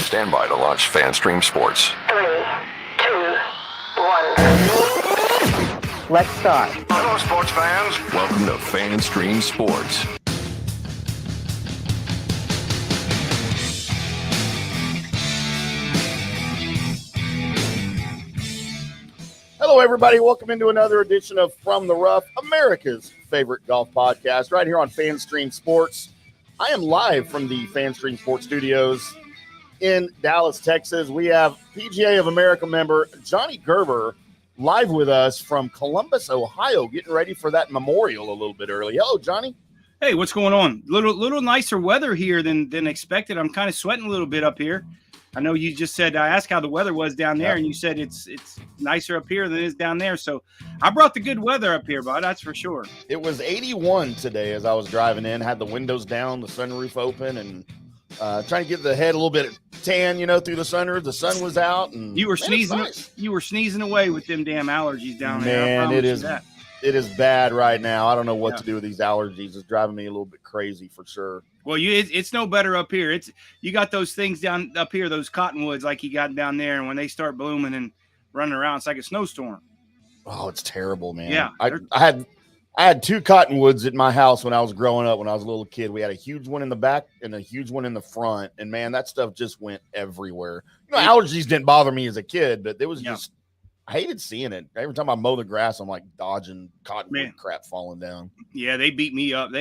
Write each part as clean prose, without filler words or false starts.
Stand by to launch FanStream Sports. 3, 2, 1. Let's start. Hello, sports fans. Welcome to FanStream Sports. Hello, everybody. Welcome into another edition of From the Rough, America's favorite golf podcast, right here on FanStream Sports. I am live from the FanStream Sports studios in Dallas, Texas. We have PGA of America member Johnny Gerber live with us from Columbus, Ohio, getting ready for that memorial a little bit early. Hello, Johnny. Hey, what's going on? Little nicer weather here than expected. I'm kind of sweating a little bit up here. I know you just said I asked how the weather was down there, and you said it's nicer up here than it is down there. So I brought the good weather up here, bud. That's for sure. It was 81 today as I was driving in. Had the windows down, the sunroof open, and trying to get the head a little bit tan, through the sunroof. The sun was out, and you were sneezing. Nice. You were sneezing away with them damn allergies down there. Man, it is bad right now. I don't know what to do with these allergies. It's driving me a little bit crazy for sure. Well, it's no better up here. You got those things down up here, those cottonwoods like you got down there, and when they start blooming and running around, it's like a snowstorm. Oh, it's terrible, man. Yeah, I had two cottonwoods at my house when I was growing up. When I was a little kid, we had a huge one in the back and a huge one in the front, and man, that stuff just went everywhere. Allergies didn't bother me as a kid, but it was just. I hated seeing it. Every time I mow the grass, I'm like dodging cottonwood crap falling down. Yeah, they beat me up.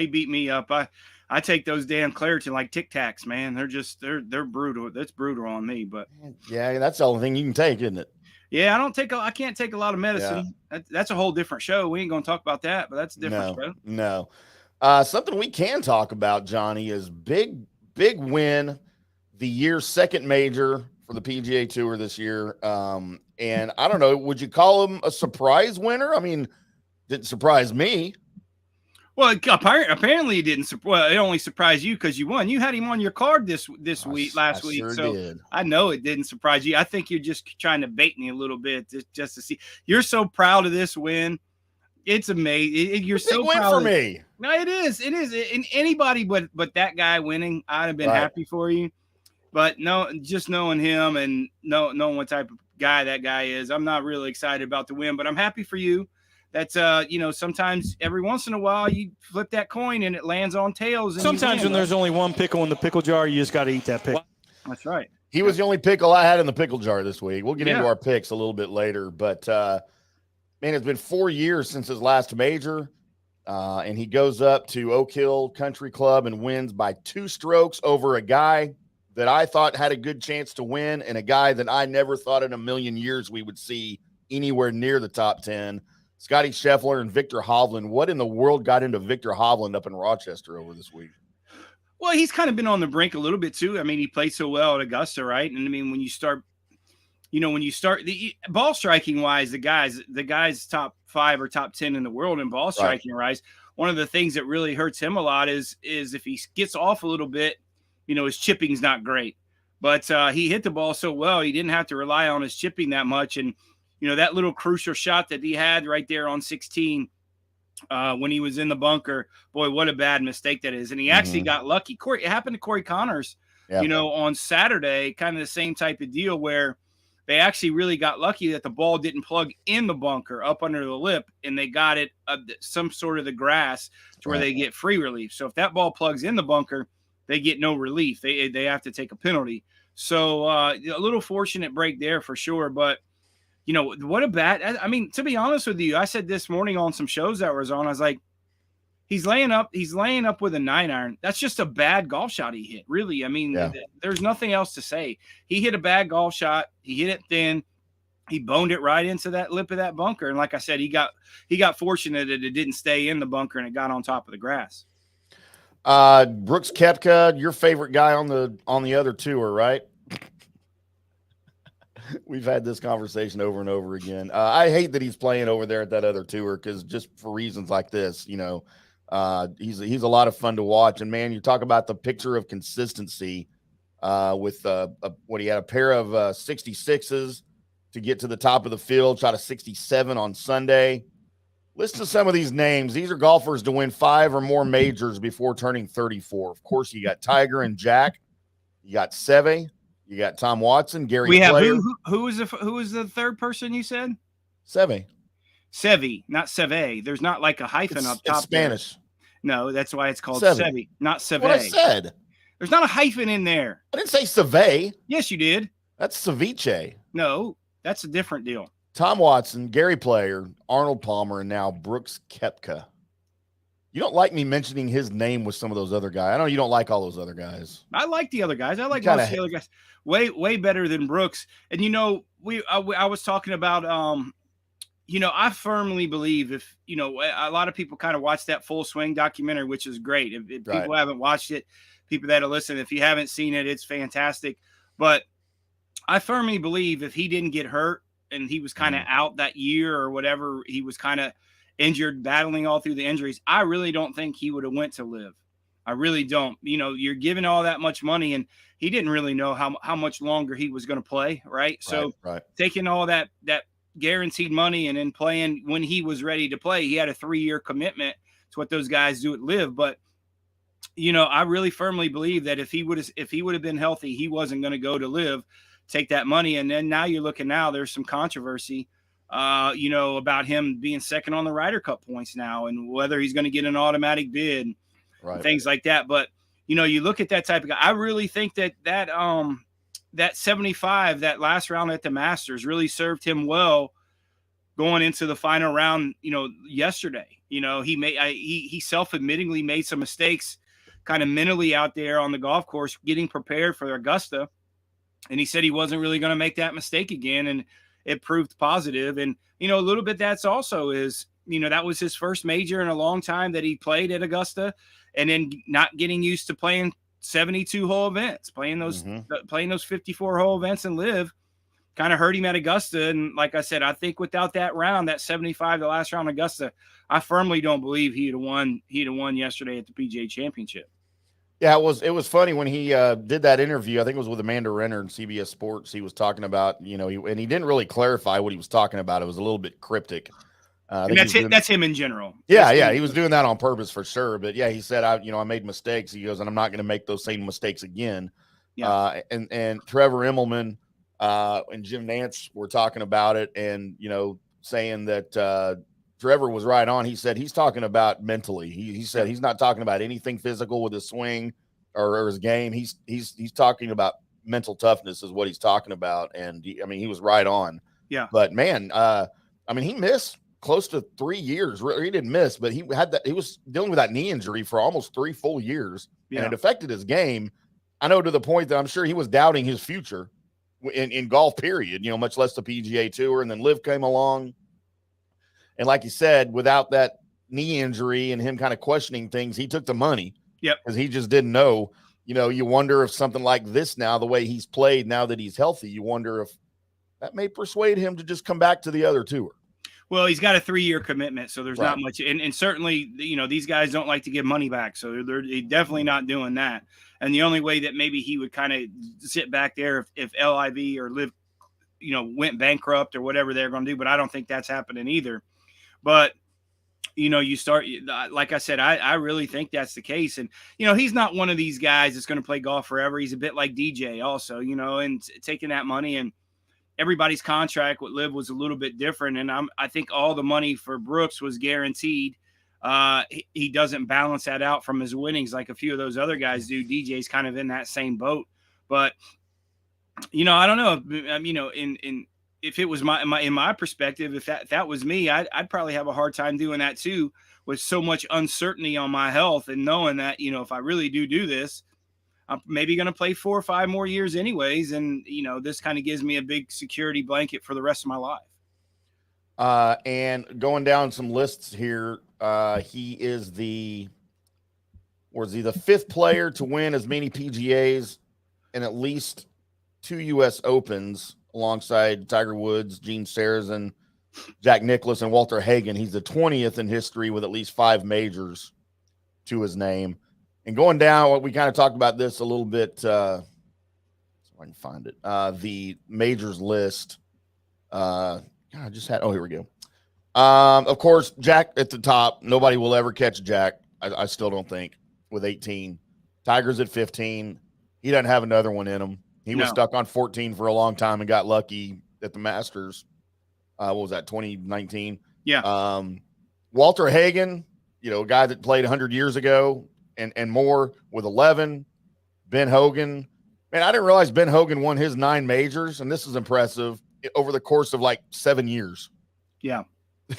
I take those damn Claritin like Tic Tacs, man. They're brutal. That's brutal on me, but yeah, that's the only thing you can take, isn't it? Yeah, I can't take a lot of medicine. Yeah. That's a whole different show. We ain't gonna talk about that, but that's a different show. No. Something we can talk about, Johnny, is big win, the year's second major for the PGA Tour this year. And I don't know, would you call him a surprise winner? I mean, didn't surprise me. Well, apparently it didn't. Well, it only surprised you because you won. You had him on your card last week. Sure so did. I know it didn't surprise you. I think you're just trying to bait me a little bit just to see. You're so proud of this win. It's amazing. You're so proud for me. No, it is. It is. And anybody but that guy winning, I'd have been happy for you. But no, just knowing him and knowing what type of guy that guy is, I'm not really excited about the win. But I'm happy for you. That's sometimes every once in a while you flip that coin and it lands on tails. And sometimes when there's only one pickle in the pickle jar, you just got to eat that pickle. That's right. He was the only pickle I had in the pickle jar this week. We'll get into our picks a little bit later, but man, it's been 4 years since his last major, and he goes up to Oak Hill Country Club and wins by 2 strokes over a guy that I thought had a good chance to win and a guy that I never thought in a million years we would see anywhere near the top 10. Scotty Scheffler and Victor Hovland. What in the world got into Victor Hovland up in Rochester over this week? Well, he's kind of been on the brink a little bit too. I mean, he played so well at Augusta, right? And I mean, when you start the ball striking wise, the guys top 5 or top 10 in the world in ball striking wise. One of the things that really hurts him a lot is if he gets off a little bit, his chipping's not great. But he hit the ball so well, he didn't have to rely on his chipping that much. And that little crucial shot that he had right there on 16 when he was in the bunker, boy, what a bad mistake that is. And he actually got lucky. It happened to Corey Connors, on Saturday, kind of the same type of deal where they actually really got lucky that the ball didn't plug in the bunker up under the lip, and they got it some sort of the grass to where they get free relief. So if that ball plugs in the bunker, they get no relief. They have to take a penalty. So a little fortunate break there for sure, but what a bad, I mean, to be honest with you, I said this morning on some shows that I was on, I was like, he's laying up with a 9-iron. That's just a bad golf shot he hit. Really. I mean, there's nothing else to say. He hit a bad golf shot. He hit it thin. He boned it right into that lip of that bunker. And like I said, he got fortunate that it didn't stay in the bunker and it got on top of the grass. Brooks Koepka, your favorite guy on the other tour, right? We've had this conversation over and over again. I hate that he's playing over there at that other tour because just for reasons like this, he's a lot of fun to watch. And man, you talk about the picture of consistency with what he had a pair of 66s to get to the top of the field, shot a 67 on Sunday. Listen to some of these names. These are golfers to win 5 or more majors before turning 34. Of course, you got Tiger and Jack. You got Seve. You got Tom Watson, Gary We have Player. who was the third person you said? Seve. Sevi, not Seve. There's not like a hyphen up top. It's Spanish. There. No, that's why it's called Seve. Sevi, not Seve. What I said. There's not a hyphen in there. I didn't say Seve. Yes, you did. That's ceviche. No, that's a different deal. Tom Watson, Gary Player, Arnold Palmer, and now Brooks Koepka. You don't like me mentioning his name with some of those other guys. I know you don't like all those other guys. I like the other guys. I like most of the other guys. Way better than Brooks. And I was talking about I firmly believe if a lot of people kind of watch that Full Swing documentary, which is great. If people haven't watched it, people that are listening, if you haven't seen it, it's fantastic. But I firmly believe if he didn't get hurt and he was kind of out that year or whatever, he was kind of injured, battling all through the injuries, I really don't think he would have went to live. I really don't. You're giving all that much money, and he didn't really know how much longer he was going to play, right? So taking all that guaranteed money and then playing when he was ready to play, he had a 3-year commitment. It's what those guys do at live. But I really firmly believe that if he would have been healthy, he wasn't going to go to live, take that money. And then now you're looking, there's some controversy about him being second on the Ryder Cup points now, and whether he's going to get an automatic bid, and things like that. But you look at that type of guy. I really think that 75, that last round at the Masters, really served him well going into the final round. Yesterday, he self-admittingly made some mistakes, kind of mentally out there on the golf course, getting prepared for Augusta, and he said he wasn't really going to make that mistake again, and it proved positive. And a little bit that's also is that was his first major in a long time that he played at Augusta, and then not getting used to playing 72-hole events, playing those 54-hole events and live, kind of hurt him at Augusta. And like I said, I think without that round, that 75, the last round Augusta, I firmly don't believe he'd have won yesterday at the PGA Championship. Yeah, it was funny when he did that interview. I think it was with Amanda Renner in CBS Sports. He was talking about, and he didn't really clarify what he was talking about. It was a little bit cryptic. And that's him in general. Yeah, he was doing that on purpose for sure. But yeah, he said, I made mistakes. He goes, and I'm not going to make those same mistakes again. Yeah. And Trevor Immelman and Jim Nantz were talking about it, and saying that Trevor was right on. He said he's talking about mentally. He said he's not talking about anything physical with his swing or his game. He's talking about mental toughness is what he's talking about. And he was right on. Yeah. But man, he missed close to 3 years. He didn't miss, but he was dealing with that knee injury for almost 3 full years, and it affected his game. I know, to the point that I'm sure he was doubting his future in golf, period, much less the PGA Tour. And then Liv came along. And like you said, without that knee injury and him kind of questioning things, he took the money. Yep. Because he just didn't know. You wonder if something like this now, the way he's played now that he's healthy, you wonder if that may persuade him to just come back to the other tour. Well, he's got a 3-year commitment, so there's not much. And certainly, these guys don't like to give money back, so they're definitely not doing that. And the only way that maybe he would kind of sit back there if LIV or Liv, went bankrupt or whatever they're going to do, but I don't think that's happening either. But, you start, like I said, I really think that's the case. And, he's not one of these guys that's going to play golf forever. He's a bit like DJ also, and taking that money, and everybody's contract with Liv was a little bit different. And I think all the money for Brooks was guaranteed. He doesn't balance that out from his winnings like a few of those other guys do. DJ's kind of in that same boat. But, I don't know, if it was in my perspective, if that was me, I'd probably have a hard time doing that too, with so much uncertainty on my health, and knowing that, if I really do this, I'm maybe going to play 4 or 5 more years anyways. And, this kind of gives me a big security blanket for the rest of my life. And going down some lists here, he is the 5th player to win as many PGAs and at least 2 U.S. Opens, alongside Tiger Woods, Gene Sarazen, Jack Nicklaus, and Walter Hagen. He's the 20th in history with at least 5 majors to his name. And going down, we kind of talked about this a little bit. So I can find it. The majors list. Here we go. Of course, Jack at the top. Nobody will ever catch Jack. I still don't think, with 18. Tiger's at 15. He doesn't have another one in him. He was stuck on 14 for a long time and got lucky at the Masters. What was that, 2019? Yeah. Walter Hagen, a guy that played 100 years ago and more with 11. Ben Hogan. Man, I didn't realize Ben Hogan won his 9 majors, and this is impressive, over the course of like 7 years. Yeah.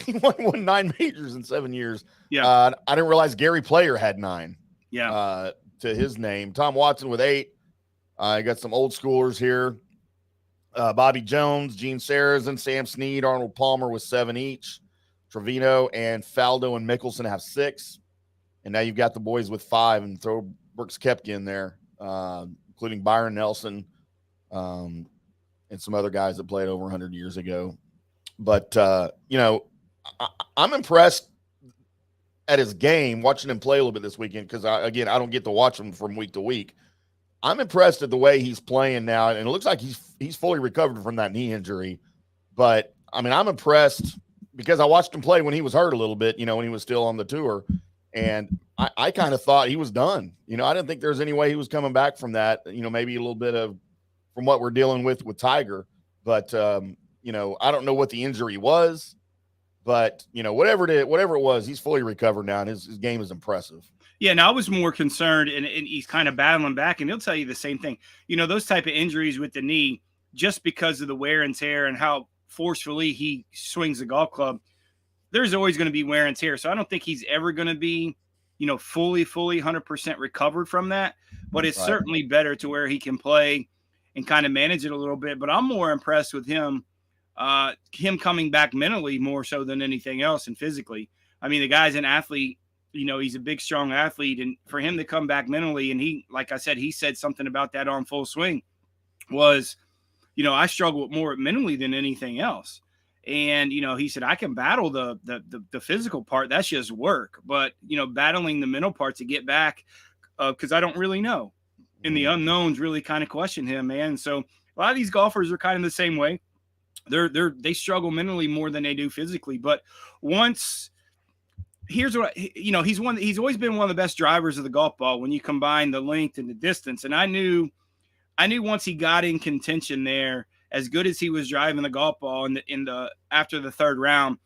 He won 9 majors in 7 years. Yeah. I didn't realize Gary Player had 9 to his name. Tom Watson with 8. I got some old schoolers here. Bobby Jones, Gene Sarazen, Sam Snead, Arnold Palmer with 7 each. Trevino and Faldo and Mickelson have 6. And now you've got the boys with 5, and throw Brooks Koepka in there, including Byron Nelson and some other guys that played over 100 years ago. But, I'm impressed at his game, watching him play a little bit this weekend, because, I don't get to watch him from week to week. I'm impressed at the way he's playing now, and it looks like he's fully recovered from that knee injury. But, I'm impressed because I watched him play when he was hurt a little bit, when he was still on the tour. And I kind of thought he was done. I didn't think there was any way he was coming back from that, maybe a little bit from what we're dealing with Tiger. But, I don't know what the injury was. But, whatever it was, he's fully recovered now, and his game is impressive. Yeah, and I was more concerned, and he's kind of battling back, and he'll tell you the same thing. Those type of injuries with the knee, just because of the wear and tear and how forcefully he swings the golf club, there's always going to be wear and tear. So I don't think he's ever going to be, fully 100% recovered from that. But it's certainly better to where he can play and kind of manage it a little bit. But I'm more impressed with him coming back mentally more so than anything else, and physically. The guy's an athlete. He's a big, strong athlete, and for him to come back mentally, and he, like I said, he said something about that on Full Swing was, I struggle more mentally than anything else. And, he said, I can battle the physical part. That's just work. But, battling the mental part to get back, because I don't really know. And the unknowns really kind of question him, man. So a lot of these golfers are kind of the same way. They struggle mentally more than they do physically. But once here's what he's always been one of the best drivers of the golf ball when you combine the length and the distance. And I knew once he got in contention there, as good as he was driving the golf ball after the third round,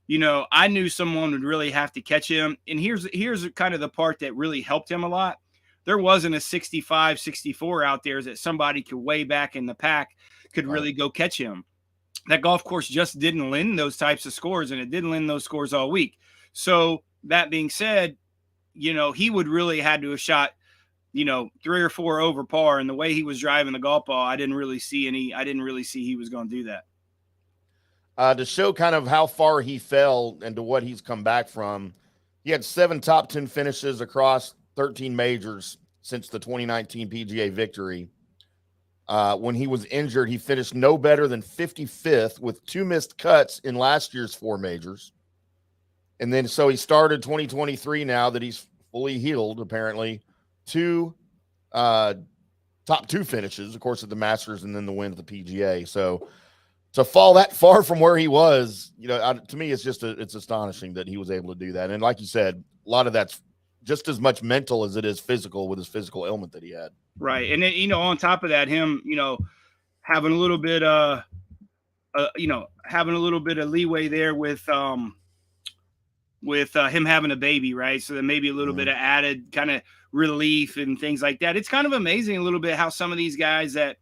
I knew someone would really have to catch him. And here's kind of the part that really helped him a lot. There wasn't a 65, 64 out there that somebody could way back in the pack could really go catch him. That golf course just didn't lend those types of scores, and it didn't lend those scores all week. So that being said, he would really had to have shot, 3 or 4 over par. And the way he was driving the golf ball, I didn't really see he was going to do that. To show kind of how far he fell and to what he's come back from, he had 7 top 10 finishes across 13 majors since the 2019 PGA victory. When he was injured, he finished no better than 55th with 2 missed cuts in last year's 4 majors. And then so he started 2023 now that he's fully healed, apparently, 2 top 2 finishes, of course, at the Masters and then the win at the PGA. So to fall that far from where he was, to me, it's astonishing that he was able to do that. And like you said, a lot of that's just as much mental as it is physical with his physical ailment that he had. Right. And then, on top of that, him, having a little bit, having a little bit of leeway there with him having a baby, right? So that maybe a little bit of added kind of relief and things like that. It's kind of amazing a little bit how some of these guys that,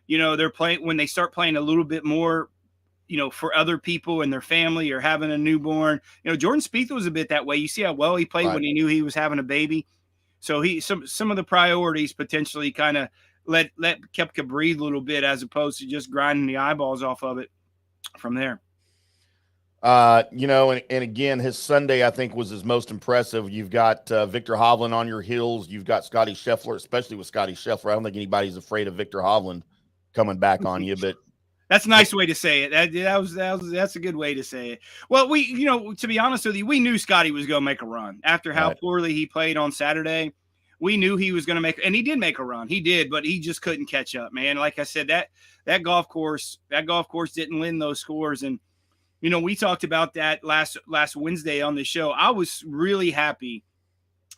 they're playing, when they start playing a little bit more, for other people and their family or having a newborn. Jordan Spieth was a bit that way. You see how well he played when he knew he was having a baby. So some of the priorities potentially kind of let Koepka breathe a little bit as opposed to just grinding the eyeballs off of it from there. And again, his Sunday, I think, was his most impressive. You've got Victor Hovland on your heels. You've got Scotty Scheffler, especially with Scotty Scheffler. I don't think anybody's afraid of Victor Hovland coming back on you, but that's a nice way to say it. That's a good way to say it. Well, to be honest with you, we knew Scotty was going to make a run after how poorly he played on Saturday. We knew he was going to make, and he did make a run. He did, but he just couldn't catch up, man. Like I said, that golf course didn't lend those scores. And, we talked about that last Wednesday on the show. I was really happy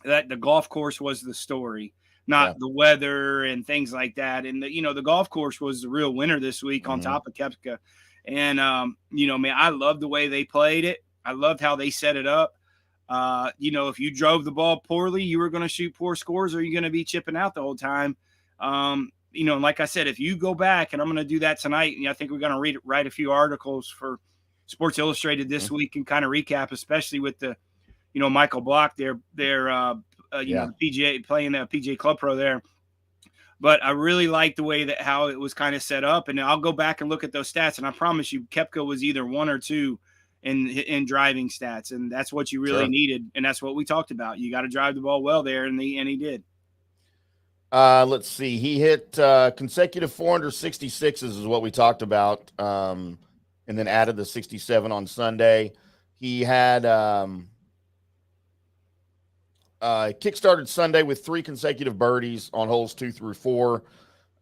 that the golf course was the story. not the weather and things like that. And the golf course was the real winner this week on top of Koepka. And man, I loved the way they played it. I loved how they set it up. If you drove the ball poorly, you were going to shoot poor scores, or you're going to be chipping out the whole time. Like I said, if you go back, and I'm going to do that tonight, and I think we're going to write a few articles for Sports Illustrated this week and kind of recap, especially with the, Michael Block, their PGA playing the PGA Club Pro there. But I really like the way how it was kind of set up, and I'll go back and look at those stats, and I promise you, Koepka was either 1 or 2 in driving stats, and that's what you really needed, and that's what we talked about. You got to drive the ball well there, and he did. Let's see. He hit consecutive 466s is what we talked about, and then added the 67 on Sunday. He had kickstarted Sunday with 3 consecutive birdies on holes 2 through 4.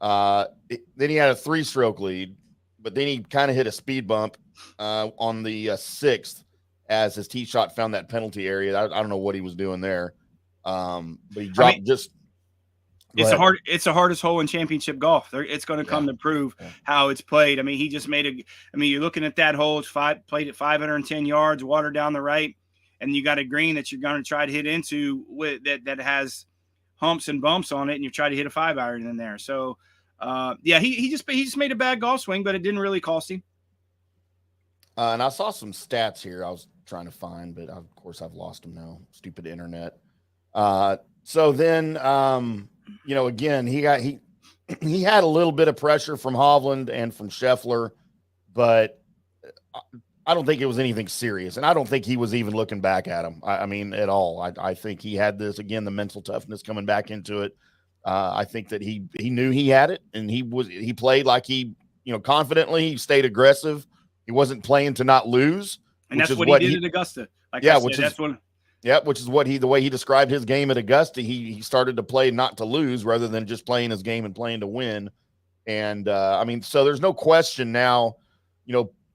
Then he had a 3-stroke lead, but then he kind of hit a speed bump on the 6th as his tee shot found that penalty area. I don't know what he was doing there, but he dropped It's the hardest hole in championship golf. It's going to come to prove how it's played. I mean, he just you're looking at that hole. It's played at 510 yards, water down the right, and you got a green that you're going to try to hit into with that has humps and bumps on it, and you try to hit a 5-iron in there. So, he just made a bad golf swing, but it didn't really cost him. And I saw some stats here I was trying to find, but of course I've lost them now. Stupid internet. So then, again, he had a little bit of pressure from Hovland and from Scheffler, but I don't think it was anything serious. And I don't think he was even looking back at him. I mean, at all. I think he had this, again, the mental toughness coming back into it. I think that he knew he had it, and he played like confidently. He stayed aggressive. He wasn't playing to not lose. And that's what he did at Augusta. Which is the way he described his game at Augusta. He started to play not to lose rather than just playing his game and playing to win. And so there's no question now,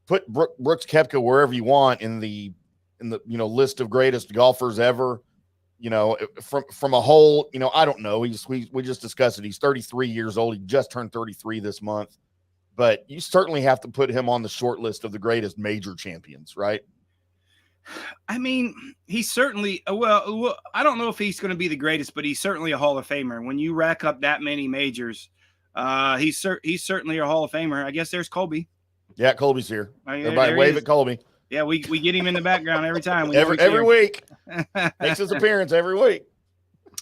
put Brooks Koepka wherever you want in the list of greatest golfers ever. From a whole, I don't know. We just discussed it. He's 33 years old. He just turned 33 this month. But you certainly have to put him on the short list of the greatest major champions, right? I mean, he's certainly well, I don't know if he's going to be the greatest, but he's certainly a Hall of Famer. When you rack up that many majors, he's certainly a Hall of Famer. I guess there's Colby. Yeah, Colby's here. Everybody wave at Colby. Yeah, we get him in the background every time. Every week. Makes his appearance every week.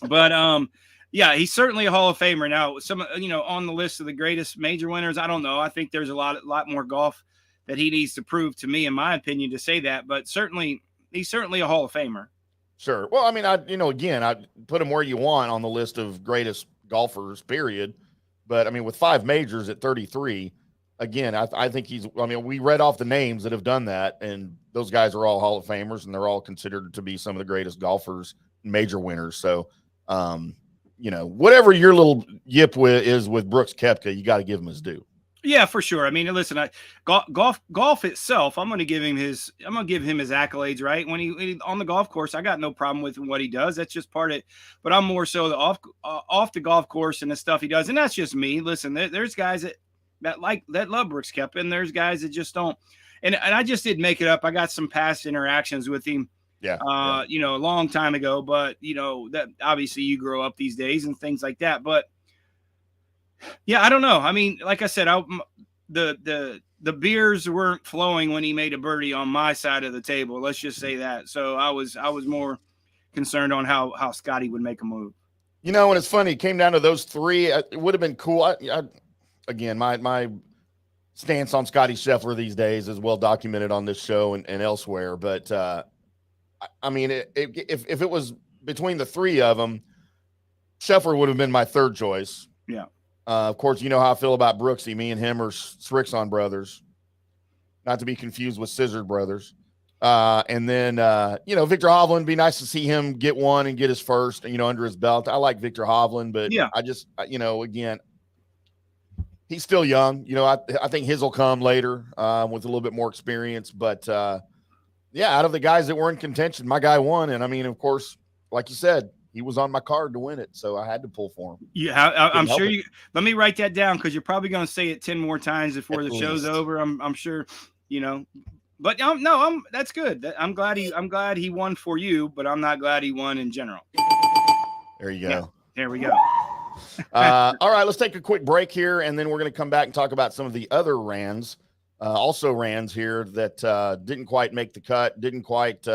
But he's certainly a Hall of Famer. Now, some on the list of the greatest major winners, I don't know. I think there's a lot more golf that he needs to prove, to me, in my opinion, to say that. But he's certainly a Hall of Famer. Sure. Well, I mean, I put him where you want on the list of greatest golfers, period. But I mean, with 5 majors at 33, again, I think we read off the names that have done that, and those guys are all Hall of Famers, and they're all considered to be some of the greatest golfers, major winners. So, whatever your little yip is with Brooks Koepka, you got to give him his due. Yeah, for sure. I mean, listen, golf itself, I'm going to give him his accolades, right? When he on the golf course, I got no problem with what he does. That's just part of it. But I'm more so the off the golf course and the stuff he does, and that's just me. Listen, there's guys that love Brooks Koepka, and there's guys that just don't. And I just didn't make it up. I got some past interactions with him. Yeah. A long time ago, but that obviously you grow up these days and things like that. But yeah, I don't know. I mean, like I said, the beers weren't flowing when he made a birdie on my side of the table. Let's just say that. So I was more concerned on how Scotty would make a move. And it's funny. It came down to those 3. It would have been cool. Again, my stance on Scotty Scheffler these days is well documented on this show and elsewhere. But I mean, if it was between the 3 of them, Scheffler would have been my 3rd choice. Yeah. Of course, you know how I feel about Brooksy. Me and him are Srixon brothers, not to be confused with Scissor brothers. And then, Victor Hovland, be nice to see him get one and get his first, under his belt. I like Victor Hovland, but yeah, I just, again, he's still young. I think his will come later with a little bit more experience. But, out of the guys that were in contention, my guy won. And, I mean, of course, like you said, he was on my card to win it, so I had to pull for him. Yeah, I'm sure you. Let me write that down because you're probably going to say it 10 more times before the show's over. I'm sure, But that's good. I'm glad he won for you, but I'm not glad he won in general. There you go. Yeah, there we go. All right, let's take a quick break here, and then we're going to come back and talk about some of the other Rands, also Rands here that didn't quite make the cut, didn't quite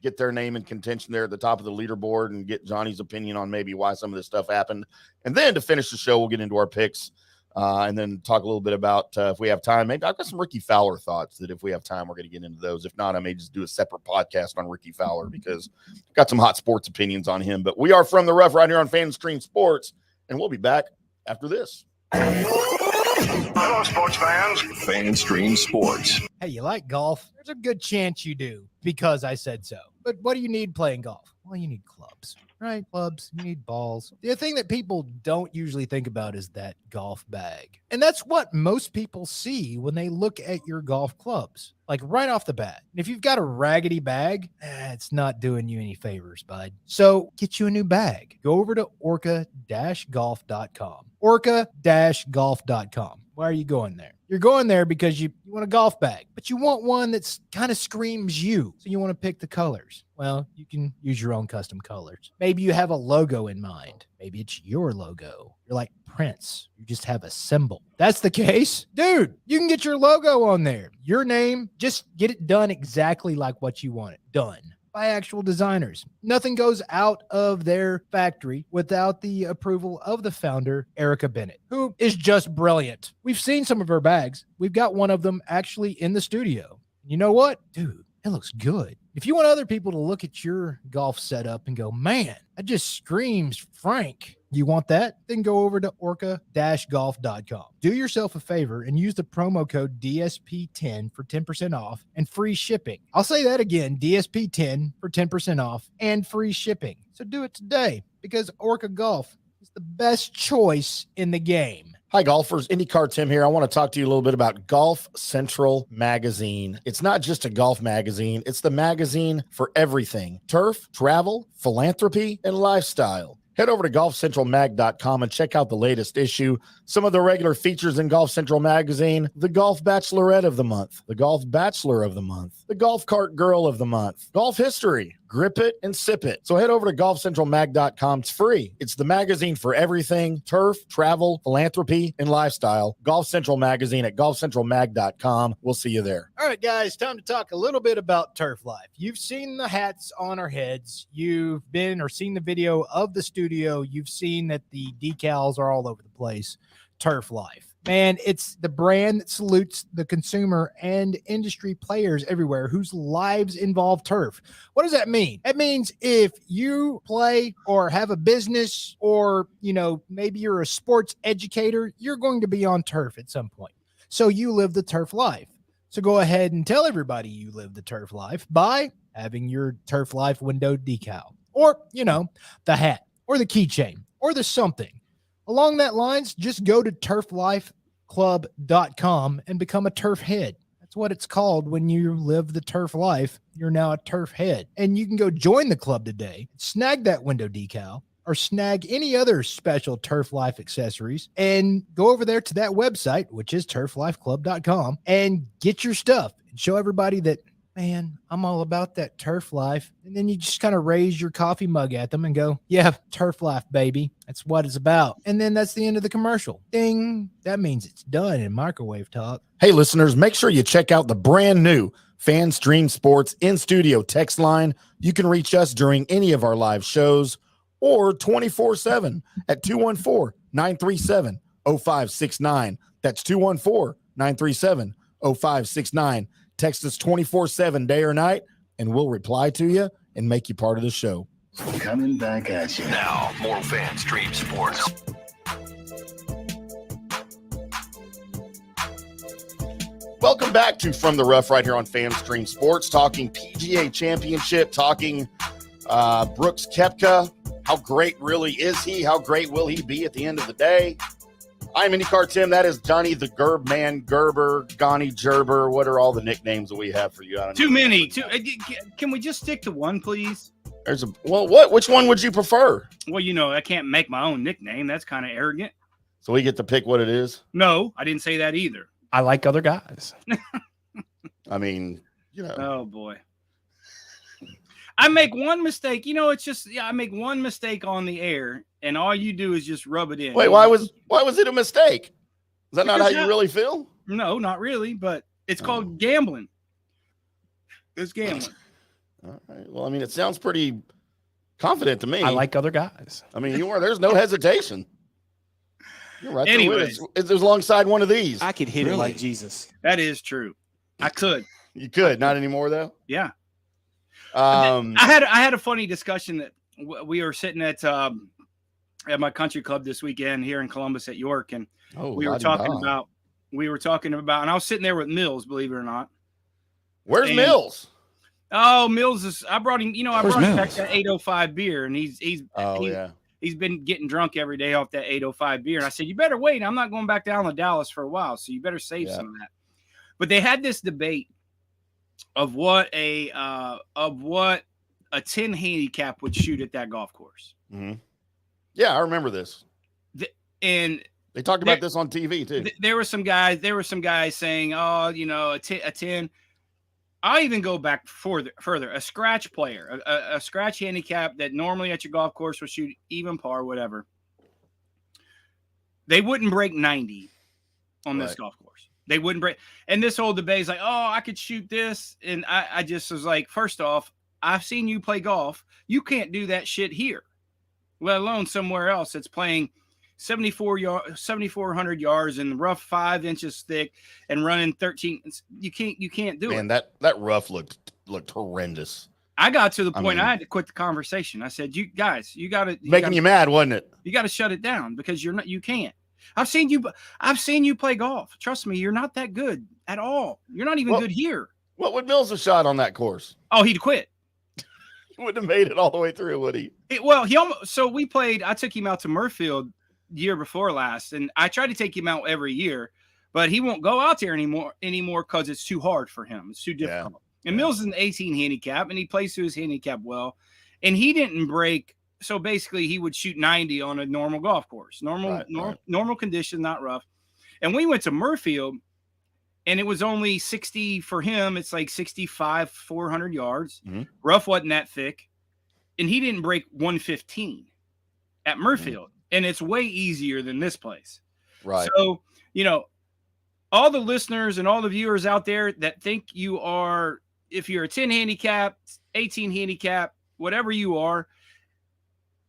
get their name in contention there at the top of the leaderboard, and get Johnny's opinion on maybe why some of this stuff happened. And then to finish the show, we'll get into our picks and then talk a little bit about if we have time. Maybe I've got some Ricky Fowler thoughts that if we have time, we're going to get into those. If not, I may just do a separate podcast on Ricky Fowler because I've got some hot sports opinions on him. But we are From the Rough right here on FanStream Sports, and we'll be back after this. Hello, sports fans. FanStream Sports. Hey, you like golf? There's a good chance you do because I said so. But what do you need playing golf? Well, you need clubs, right? Clubs, you need balls. The thing that people don't usually think about is that golf bag. And that's what most people see when they look at your golf clubs, like right off the bat. And if you've got a raggedy bag, it's not doing you any favors, bud. So get you a new bag. Go over to orca-golf.com. Orca-golf.com. Why are you going there? You're going there because you want a golf bag, but you want one that's kind of screams you. So you want to pick the colors. Well, you can use your own custom colors. Maybe you have a logo in mind. Maybe it's your logo. You're like Prince. You just have a symbol. That's the case. Dude, you can get your logo on there. Your name, just get it done exactly like what you want it done. By actual designers. Nothing goes out of their factory without the approval of the founder, Erica Bennett, who is just brilliant. We've seen some of her bags. We've got one of them actually in the studio. You know what? Dude, it looks good. If you want other people to look at your golf setup and go, man, that just screams Frank. You want that? Then go over to orca-golf.com. Do yourself a favor and use the promo code DSP10 for 10% off and free shipping. I'll say that again, DSP10 for 10% off and free shipping. So do it today because Orca Golf is the best choice in the game. Hi, golfers. IndyCarTim here. I want to talk to you a little bit about Golf Central Magazine. It's not just a golf magazine. It's the magazine for everything. Turf, travel, philanthropy, and lifestyle. Head over to golfcentralmag.com and check out the latest issue. Some of the regular features in Golf Central Magazine: the Golf Bachelorette of the Month, the Golf Bachelor of the Month, the Golf Cart Girl of the Month, Golf History, Grip It and Sip It. So head over to golfcentralmag.com. It's free. It's the magazine for everything: turf, travel, philanthropy, and lifestyle. Golf Central Magazine at golfcentralmag.com. We'll see you there. All right, guys, time to talk a little bit about turf life. You've seen the hats on our heads. You've been or seen the video of the studio. You've seen that the decals are all over the place. Turf life. Man, it's the brand that salutes the consumer and industry players everywhere whose lives involve turf. What does that mean? It means if you play or have a business or, maybe you're a sports educator, you're going to be on turf at some point. So you live the turf life. So go ahead and tell everybody you live the turf life by having your turf life window decal or, the hat or the keychain or the something. Along that lines, just go to turflifeclub.com and become a turf head. That's what it's called when you live the turf life. You're now a turf head. And you can go join the club today, snag that window decal, or snag any other special Turf Life accessories, and go over there to that website, which is turflifeclub.com, and get your stuff and show everybody that, man, I'm all about that turf life. And then you just kind of raise your coffee mug at them and go, yeah, turf life, baby. That's what it's about. And then that's the end of the commercial. Ding. That means it's done in microwave talk. Hey, listeners, make sure you check out the brand new FanStream Sports in-studio text line. You can reach us during any of our live shows or 24/7 at 214-937-0569. That's 214-937-0569. Text us 24/7 day or night, and we'll reply to you and make you part of the show. Coming back at you. Now, more FanStream Sports. Welcome back to From the Rough right here on FanStream Sports, talking PGA Championship, talking Brooks Koepka. How great really is he? How great will he be at the end of the day? I'm IndyCarTim. That is Johnny the Gerb Man, Gerber, Johnny Gerber. What are all the nicknames that we have for you? Too many. Can we just stick to one, please? Which one would you prefer? Well, I can't make my own nickname. That's kind of arrogant. So we get to pick what it is? No, I didn't say that either. I like other guys. I mean, Oh boy. I make one mistake. It's just I make one mistake on the air, and all you do is just rub it in. Wait, why was it a mistake? Is that not how you really feel? No, not really, but it's called gambling. It's gambling. All right. Well, I mean, it sounds pretty confident to me. I like other guys. I mean, there's no hesitation. You're right. Anyways, it was alongside one of these. I could hit it like Jesus. That is true. I could. You could, not anymore though. Yeah. I had a funny discussion that we were sitting at my country club this weekend here in Columbus at York, and we were talking about, and I was sitting there with Mills, believe it or not. Where's Mills? Oh, Mills is. I brought him. I Where's brought him Mills? back that 805 beer, and he's been getting drunk every day off that 805 beer. And I said, you better wait. I'm not going back down to Dallas for a while, so you better save some of that. But they had this debate of what a 10 handicap would shoot at that golf course. Mm-hmm. Yeah, I remember this. And they talked about this on TV too. There were some guys saying, "Oh, a 10." I'll even go back further. A scratch player, a scratch handicap that normally at your golf course would shoot even par, whatever. They wouldn't break 90 on this golf course. They wouldn't break. And this whole debate is like, oh, I could shoot this. And I just was like, first off, I've seen you play golf. You can't do that shit here, let alone somewhere else that's playing 7,400 yards in the rough 5 inches thick and running 13. You can't do it. Man, that rough looked horrendous. I got to the point I had to quit the conversation. I said, you guys, you got to making you mad, wasn't it? You got to shut it down because you can't. I've seen you play golf. Trust me, you're not that good at all. You're not even good here. What would Mills have shot on that course? Oh, he'd quit. He wouldn't have made it all the way through, would he? So we played. I took him out to Murfield year before last, and I try to take him out every year, but he won't go out there anymore because it's too hard for him. It's too difficult. And Mills is an 18 handicap, and he plays to his handicap well, and he didn't break. So basically, he would shoot 90 on a normal golf course, normal condition, not rough. And we went to Murfield, and it was only 60 for him. It's like 65, 400 yards. Mm-hmm. Rough wasn't that thick, and he didn't break 115 at Murfield. Mm-hmm. And it's way easier than this place. Right. So, all the listeners and all the viewers out there that think you are, if you're a 10 handicap, 18 handicap, whatever you are,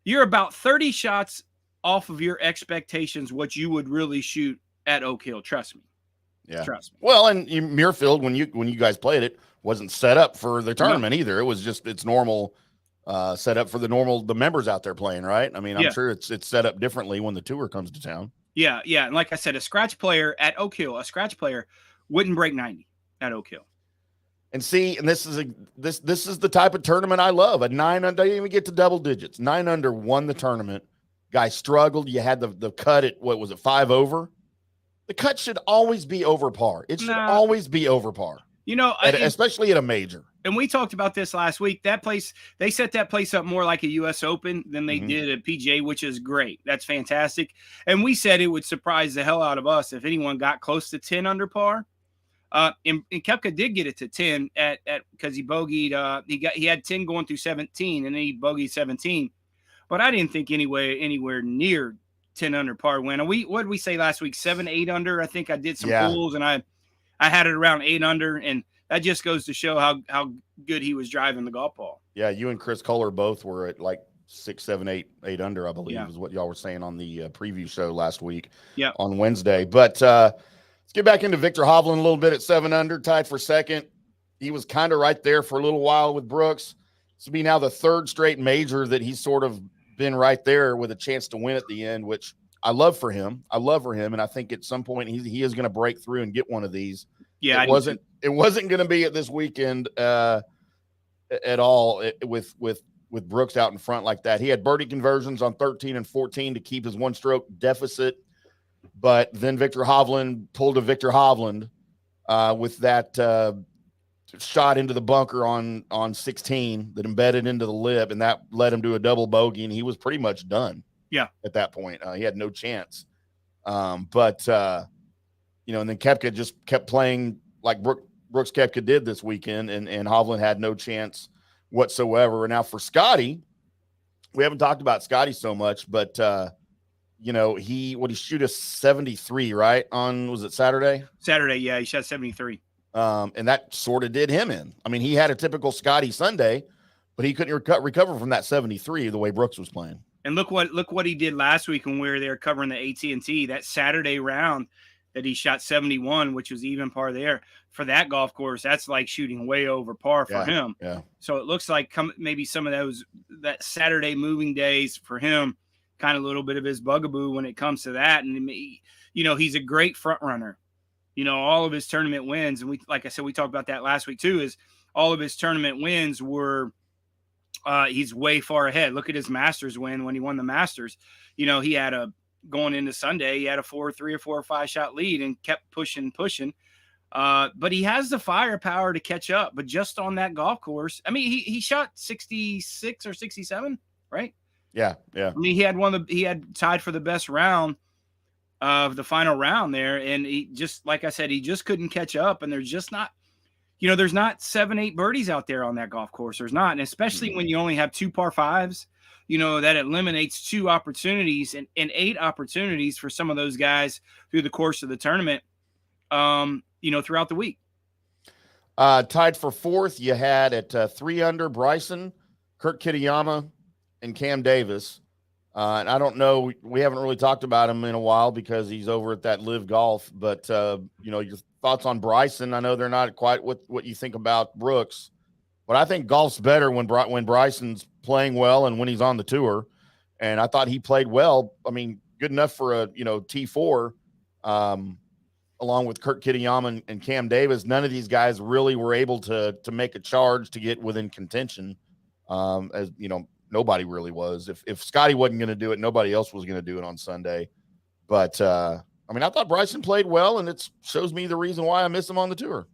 you're about 30 shots off of your expectations, what you would really shoot at Oak Hill. Trust me. Yeah. Trust me. Well, and Muirfield, when you guys played it, wasn't set up for the tournament either. It was just its normal set up for the members out there playing, right? I mean, I'm sure it's set up differently when the tour comes to town. Yeah. And like I said, a scratch player at Oak Hill, wouldn't break 90 at Oak Hill. And see, and this is the type of tournament I love. A 9 under, didn't even get to double digits. 9 under won the tournament. Guy struggled. You had the cut at 5 over. The cut should always be over par. It should always be over par. Especially at a major. And we talked about this last week. That place, they set that place up more like a U.S. Open than they did at PGA, which is great. That's fantastic. And we said it would surprise the hell out of us if anyone got close to 10 under par. And Koepka did get it to 10 because he bogeyed. He had 10 going through 17, and then he bogeyed 17. But I didn't think anywhere near 10 under par win. And what did we say last week? 7, 8 under. I think I did some pools, and I had it around 8 under, and that just goes to show how good he was driving the golf ball. Yeah, you and Chris Kohler both were at like 6, 7, 8 under, I believe, is what y'all were saying on the preview show last week on Wednesday. But let's get back into Victor Hovland a little bit at 7 under, tied for second. He was kind of right there for a little while with Brooks. This will be now the third straight major that he's sort of been right there with a chance to win at the end, which I love for him. And I think at some point he is going to break through and get one of these. Yeah, it wasn't going to be at this weekend at all with Brooks out in front like that. He had birdie conversions on 13 and 14 to keep his 1-stroke deficit, but then Victor Hovland pulled a Victor Hovland with that shot into the bunker on 16 that embedded into the lip, and that led him to a double bogey, and he was pretty much done. Yeah. At that point, he had no chance. But and then Koepka just kept playing like Brooks Koepka did this weekend, and Hovland had no chance whatsoever. And now for Scotty, we haven't talked about Scotty so much, but he shoot a 73, right? Was it Saturday? Saturday, yeah, he shot 73. And that sort of did him in. I mean, he had a typical Scotty Sunday, but he couldn't recover from that 73 the way Brooks was playing. And look what he did last week when we were there covering the AT&T, that Saturday round that he shot 71, which was even par there for that golf course. That's like shooting way over par for him. Yeah. So it looks like maybe some of that Saturday moving days for him, kind of a little bit of his bugaboo when it comes to that. And he's a great front runner. All of his tournament wins, and like I said, we talked about that last week too, is all of his tournament wins were he's way far ahead. Look at his Masters win when he won the Masters. He had going into Sunday, he had a 3 or 4 or 5 shot lead and kept pushing. But he has the firepower to catch up. But just on that golf course, I mean, he shot 66 or 67, right? Yeah. I mean, he had tied for the best round of the final round there, and he just, like I said, he just couldn't catch up. And there's just not, there's not 7-8 birdies out there on that golf course. There's not, and especially when you only have 2 par 5s. That eliminates 2 opportunities and 8 opportunities for some of those guys through the course of the tournament, throughout the week. Tied for 4th, you had at 3 under Bryson, Kurt Kitayama, and Cam Davis. And I don't know, we haven't really talked about him in a while because he's over at that Live Golf. But, your thoughts on Bryson? I know they're not quite what you think about Brooks. But I think golf's better when Bryson's playing well and when he's on the tour. And I thought he played well. I mean, good enough for a T4, along with Kurt Kitayama and Cam Davis. None of these guys really were able to make a charge to get within contention. Nobody really was. If Scotty wasn't going to do it, nobody else was going to do it on Sunday. But I thought Bryson played well, and it shows me the reason why I miss him on the tour.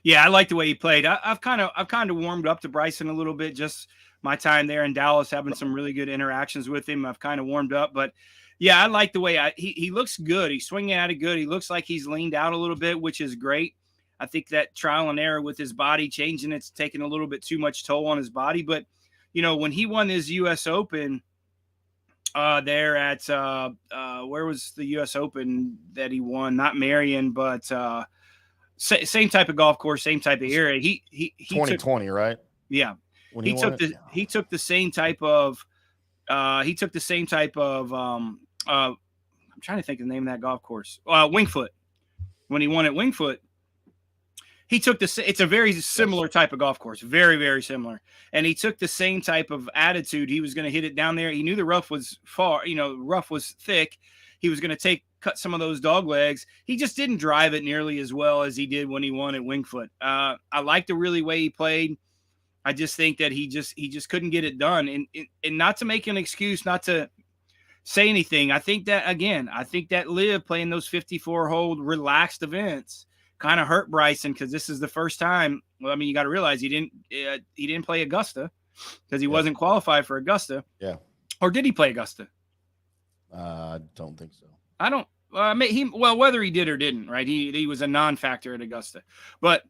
Yeah, I like the way he played. I've kind of warmed up to Bryson a little bit. Just my time there in Dallas, having some really good interactions with him. I've kind of warmed up, but yeah, I like the way he looks good. He's swinging at it good. He looks like he's leaned out a little bit, which is great. I think that trial and error with his body changing, it's taken a little bit too much toll on his body. But when he won his U.S. Open there at where was the U.S. Open that he won? Not Marion, but same type of golf course, same type of area. He 2020, right? Yeah. When he took the same type of I'm trying to think of the name of that golf course. Wingfoot. When he won at Wingfoot, he took it's a very similar type of golf course, very, very similar. And he took the same type of attitude. He was going to hit it down there. He knew the rough was rough was thick. He was going to cut some of those dog legs. He just didn't drive it nearly as well as he did when he won at Wingfoot. I like the really way he played. I just think that he just couldn't get it done. And not to make an excuse, not to say anything. I think that Liv playing those 54-hole relaxed events kind of hurt Bryson, because this is the first time. Well, I mean, you got to realize he didn't play Augusta because he wasn't qualified for Augusta. Yeah. Or did he play Augusta? I don't think so. I don't. Whether he did or didn't, right? He was a non-factor at Augusta, but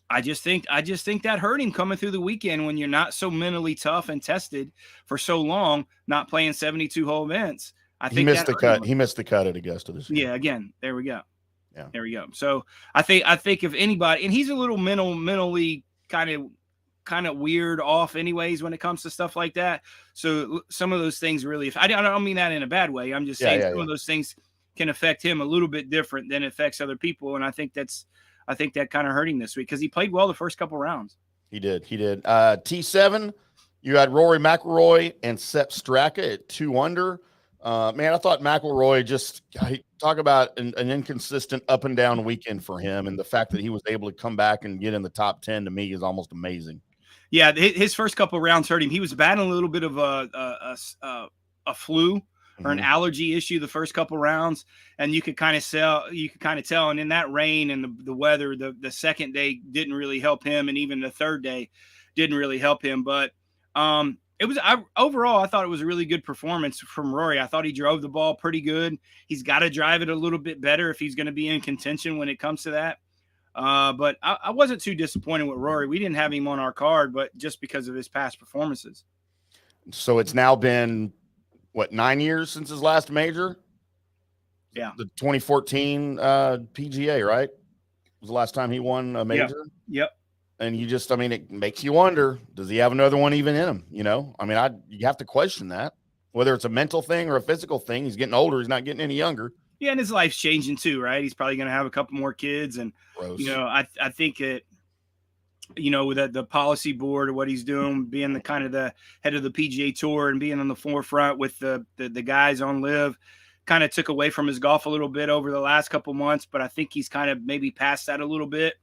I just think that hurt him coming through the weekend when you're not so mentally tough and tested for so long, not playing 72-hole events. I think he missed the cut. He missed the cut at Augusta this year. Yeah. Again, there we go. Yeah. There we go. So I think if anybody, and he's a little mentally kind of weird off anyways when it comes to stuff like that. So some of those things really, I don't mean that in a bad way. I'm just saying some of those things can affect him a little bit different than it affects other people. And I think that kind of hurt him this week because he played well the first couple rounds. He did. T7, you had Rory McIlroy and Sepp Straka at 2 under. Man, I thought McIlroy talk about an inconsistent up and down weekend for him. And the fact that he was able to come back and get in the top 10 to me is almost amazing. Yeah. His first couple of rounds hurt him. He was battling a little bit of a flu or an allergy issue the first couple rounds, and you could kind of tell. And in that rain and the weather, the second day didn't really help him, and even the third day didn't really help him. But overall, I thought it was a really good performance from Rory. I thought he drove the ball pretty good. He's got to drive it a little bit better if he's going to be in contention when it comes to that. But I wasn't too disappointed with Rory. We didn't have him on our card, but just because of his past performances. So it's now been, 9 years since his last major? Yeah. The 2014 PGA, right? Was the last time he won a major? Yep. And it makes you wonder, does he have another one even in him? You have to question that, whether it's a mental thing or a physical thing. He's getting older. He's not getting any younger. Yeah, and his life's changing too, right? He's probably going to have a couple more kids. And, Gross. I think that, with the policy board or what he's doing, being the kind of the head of the PGA Tour and being on the forefront with the guys on LIV, kind of took away from his golf a little bit over the last couple months. But I think he's kind of maybe past that a little bit.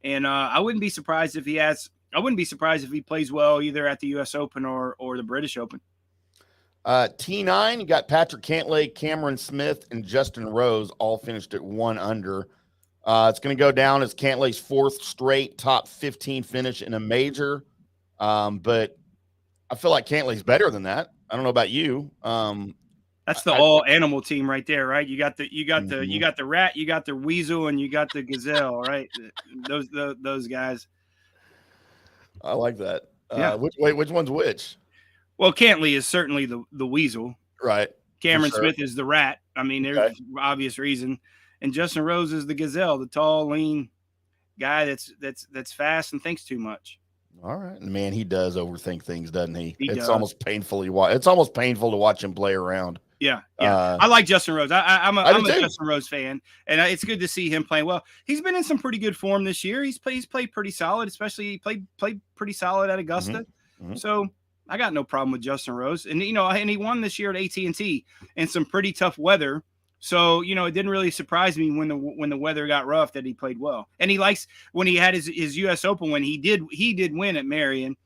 And I wouldn't be surprised if he plays well either at the U.S. Open or the British Open. T9, you got Patrick Cantlay, Cameron Smith, and Justin Rose all finished at 1 under. It's going to go down as Cantlay's 4th straight top 15 finish in a major. But I feel like Cantlay's better than that. I don't know about you. That's the all animal team right there, right? You got the rat, you got the weasel, and you got the gazelle, right? Those guys. I like that. Yeah. Which one's which? Well, Cantlay is certainly the weasel. Right. Cameron Smith is the rat. I mean, there's obvious reason. And Justin Rose is the gazelle, the tall, lean guy that's fast and thinks too much. All right, man, he does overthink things, doesn't he? He does. Almost painful to watch him play around. Yeah. I like Justin Rose. I'm a Justin Rose fan, and it's good to see him playing well. He's been in some pretty good form this year. He's played pretty solid, especially he played pretty solid at Augusta. Mm-hmm. So I got no problem with Justin Rose, and and he won this year at AT&T in some pretty tough weather. So, it didn't really surprise me when the weather got rough that he played well. And he likes when he had his US Open win, he did win at Marion.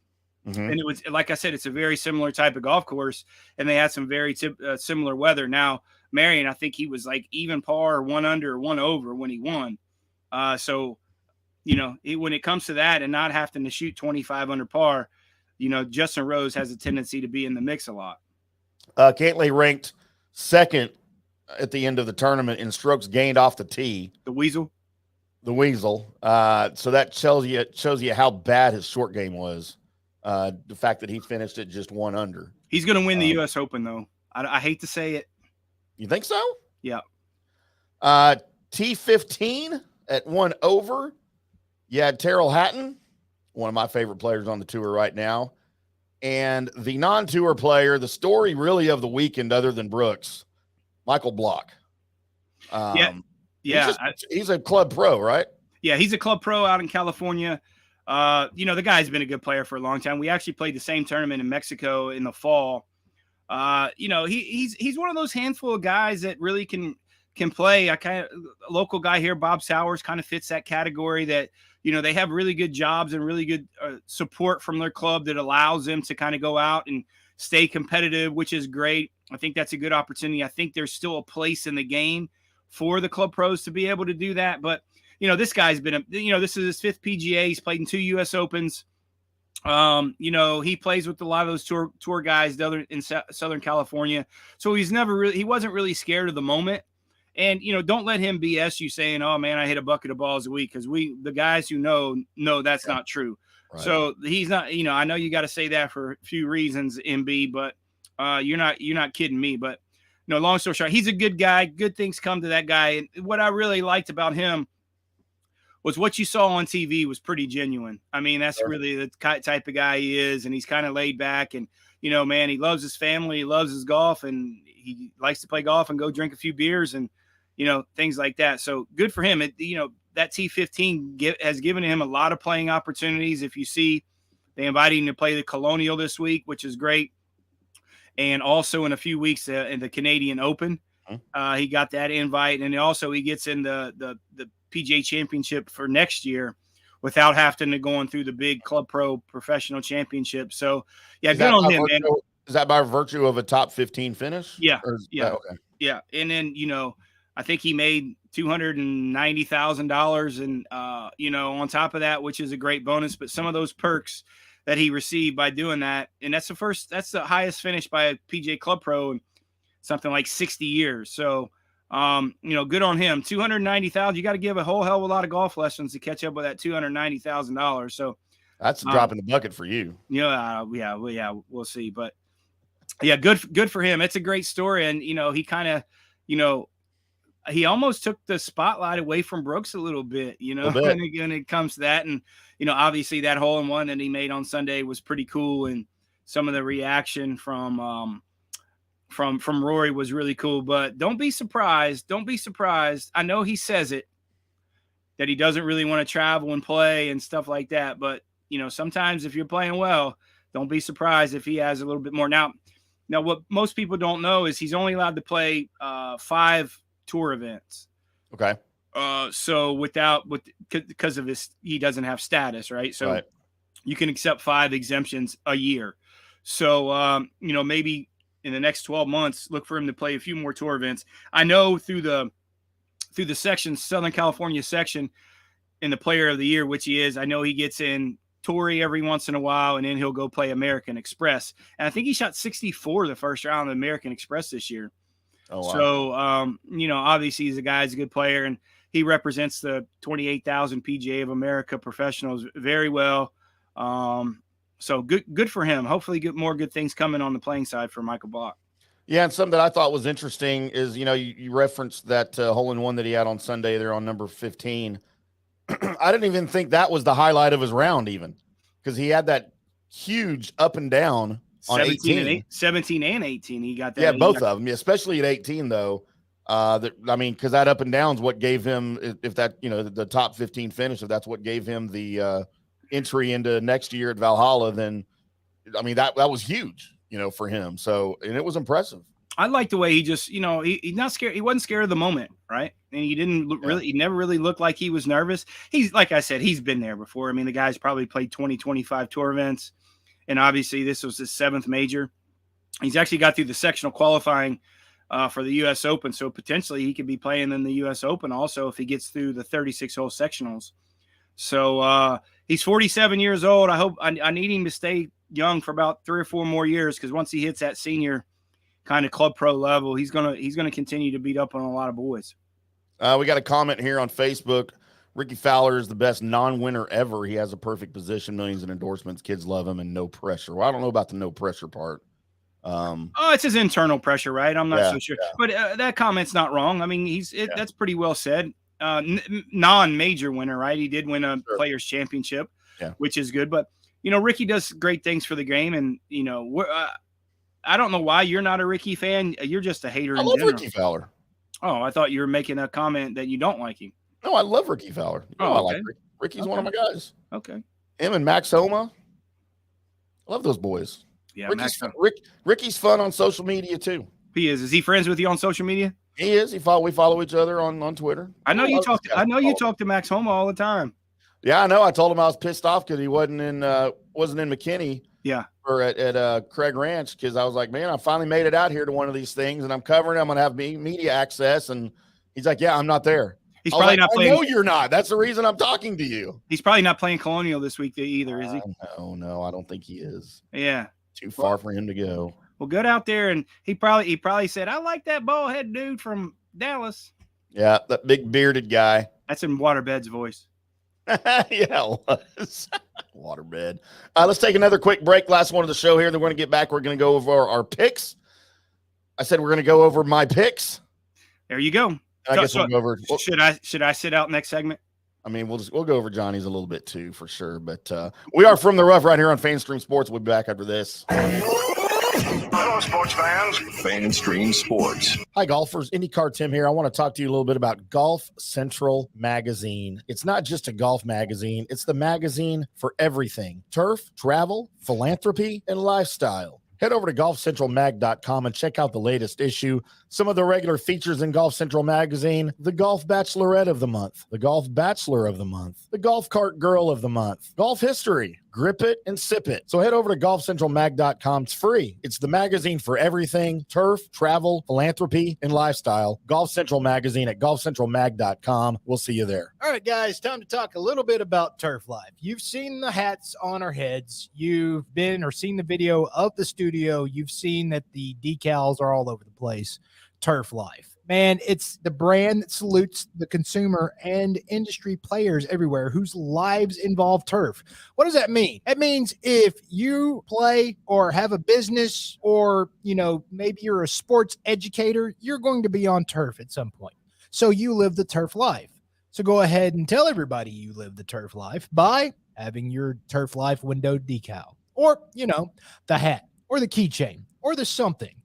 Mm-hmm. And it was, like I said, it's a very similar type of golf course, and they had some very similar weather. Now, Marion, I think he was like even par, 1 under, 1 over when he won. So, when it comes to that and not having to shoot 25 under par, Justin Rose has a tendency to be in the mix a lot. Cantlay ranked 2nd at the end of the tournament in strokes gained off the tee. The weasel. So that shows you how bad his short game was. The fact that he finished at just 1 under. He's going to win the U.S. Open, though. I hate to say it. You think so? Yeah. T15 at 1 over. You had Terrell Hatton, one of my favorite players on the tour right now. And the non-tour player, the story really of the weekend other than Brooks, Michael Block. He's a club pro, right? Yeah, he's a club pro out in California. The guy's been a good player for a long time. We actually played the same tournament in Mexico in the fall. He's one of those handful of guys that really can play. A local guy here, Bob Sowers, kind of fits that category that, they have really good jobs and really good support from their club that allows them to kind of go out and stay competitive, which is great. I think that's a good opportunity. I think there's still a place in the game for the club pros to be able to do that. But, this guy's been, this is his 5th PGA. He's played in 2 U.S. Opens. He plays with a lot of those tour guys in Southern California. So he wasn't really scared of the moment. And, don't let him BS you saying, oh man, I hit a bucket of balls a week. Cause the guys who know that's not true. Right. So he's not, I know you got to say that for a few reasons, MB, but you're not kidding me. But long story short, he's a good guy. Good things come to that guy. And what I really liked about him was what you saw on TV was pretty genuine. I mean, that's really the type of guy he is, and he's kind of laid back. And man, he loves his family, he loves his golf, and he likes to play golf and go drink a few beers and things like that. So good for him. That T15 has given him a lot of playing opportunities. If you see, they invited him to play the Colonial this week, which is great. And also in a few weeks in the Canadian Open, he got that invite. And also he gets in the PGA Championship for next year without having to going through the big Club Pro Professional Championship. So, yeah, good on him, man. Is that by virtue of a top 15 finish? Yeah. Yeah. Okay. Yeah. And then, I think he made $290,000 and, on top of that, which is a great bonus, but some of those perks that he received by doing that. And that's the highest finish by a PGA Club Pro in something like 60 years. So, good on him. $290,000. You got to give a whole hell of a lot of golf lessons to catch up with that $290,000. So that's a drop in the bucket for you. Yeah. We'll see. But yeah, good for him. It's a great story. And, he kind of, he almost took the spotlight away from Brooks a little bit, when it comes to that. And, obviously that hole in one that he made on Sunday was pretty cool. And some of the reaction from Rory was really cool, but don't be surprised. I know he says it, that he doesn't really want to travel and play and stuff like that. But, sometimes if you're playing well, don't be surprised if he has a little bit more. Now what most people don't know is he's only allowed to play 5 tour events. Okay. So because of he doesn't have status, right? So right. You can accept 5 exemptions a year. So, maybe in the next 12 months, look for him to play a few more tour events. I know through the section, Southern California section in the Player of the Year, which he is, I know he gets in Torrey every once in a while, and then he'll go play American Express. And I think he shot 64 the first round of American Express this year. Oh, wow. So, obviously he's a good player, and he represents the 28,000 PGA of America professionals very well. So good for him. Hopefully more good things coming on the playing side for Michael Block. Yeah, and something that I thought was interesting is, you referenced that hole-in-one that he had on Sunday there on number 15. I didn't even think that was the highlight of his round even, because he had that huge up and down on 17 and 18. He got that. Yeah, both of them, especially at 18 though. Because that up and down is what gave him, if that, the top 15 finish, if that's what gave him the entry into next year at Valhalla, then that was huge, for him. So, and it was impressive. I like the way he just, he's not scared. He wasn't scared of the moment, right? And he didn't he never really looked like he was nervous. He's, like I said, he's been there before. The guy's probably played 20, 25 tour events. And obviously this was his 7th major. He's actually got through the sectional qualifying for the U.S. Open. So potentially he could be playing in the U.S. Open also if he gets through the 36-hole sectionals. So he's 47 years old. I need him to stay young for about 3 or 4 more years, because once he hits that senior kind of club pro level, he's gonna continue to beat up on a lot of boys. We got a comment here on Facebook. Ricky Fowler is the best non-winner ever. He has a perfect position, millions in endorsements. Kids love him, and no pressure. Well, I don't know about the no pressure part. It's his internal pressure, right? I'm not so sure, but that comment's not wrong. That's pretty well said. Non-major winner, right? He did win a Players Championship, which is good. But Ricky does great things for the game, and I don't know why you're not a Ricky fan. You're just a hater. I love Ricky Fowler. Oh, I thought you were making a comment that you don't like him. No, I love Ricky Fowler. I like Ricky. Ricky's one of my guys. Okay. Him and Max Homa. I love those boys. Yeah, Ricky's fun on social media too. He is. Is he friends with you on social media? He is. We follow each other on Twitter. I know you talk to Max Homa all the time. Yeah, I know. I told him I was pissed off because he wasn't in McKinney. Yeah. Or at Craig Ranch, because I was like, man, I finally made it out here to one of these things, and I'm covering. I'm gonna have media access, and he's like, yeah, I'm not there. He's probably not playing. No, you're not. That's the reason I'm talking to you. He's probably not playing Colonial this week either, is he? No, I don't think he is. Yeah. Too far for him to go. Well, good out there, and he probably said, I like that bald head dude from Dallas. Yeah, that big bearded guy. That's in Waterbed's voice. Yeah, it was. Waterbed. Let's take another quick break. Last one of the show here. Then we're going to get back. We're going to go over our picks. I said we're going to go over my picks. There you go. I guess we'll go over. Should I sit out next segment? We'll go over Johnny's a little bit too, for sure. But we are from the rough right here on FanStream Sports. We'll be back after this. Hello, sports fans. FanStream Sports. Hi, golfers. IndyCarTim here. I want to talk to you a little bit about Golf Central Magazine. It's not just a golf magazine. It's the magazine for everything: turf, travel, philanthropy, and lifestyle. Head over to golfcentralmag.com and check out the latest issue. Some of the regular features in Golf Central Magazine: the Golf Bachelorette of the Month, the Golf Bachelor of the Month, the Golf Cart Girl of the Month, Golf History, grip it, and sip it. So head over to golfcentralmag.com. It's free. It's the magazine for everything turf, travel, philanthropy, and lifestyle. Golf Central Magazine at golfcentralmag.com. We'll see you there. All right, guys, time to talk a little bit about Turf Life. You've seen the hats on our heads. You've been or seen the video of the studio. You've seen that the decals are all over the place. Turf Life. Man, it's the brand that salutes the consumer and industry players everywhere whose lives involve turf. What does that mean? That means if you play or have a business or, maybe you're a sports educator, you're going to be on turf at some point. So you live the turf life. So go ahead and tell everybody you live the turf life by having your Turf Life window decal or, the hat or the keychain or the something.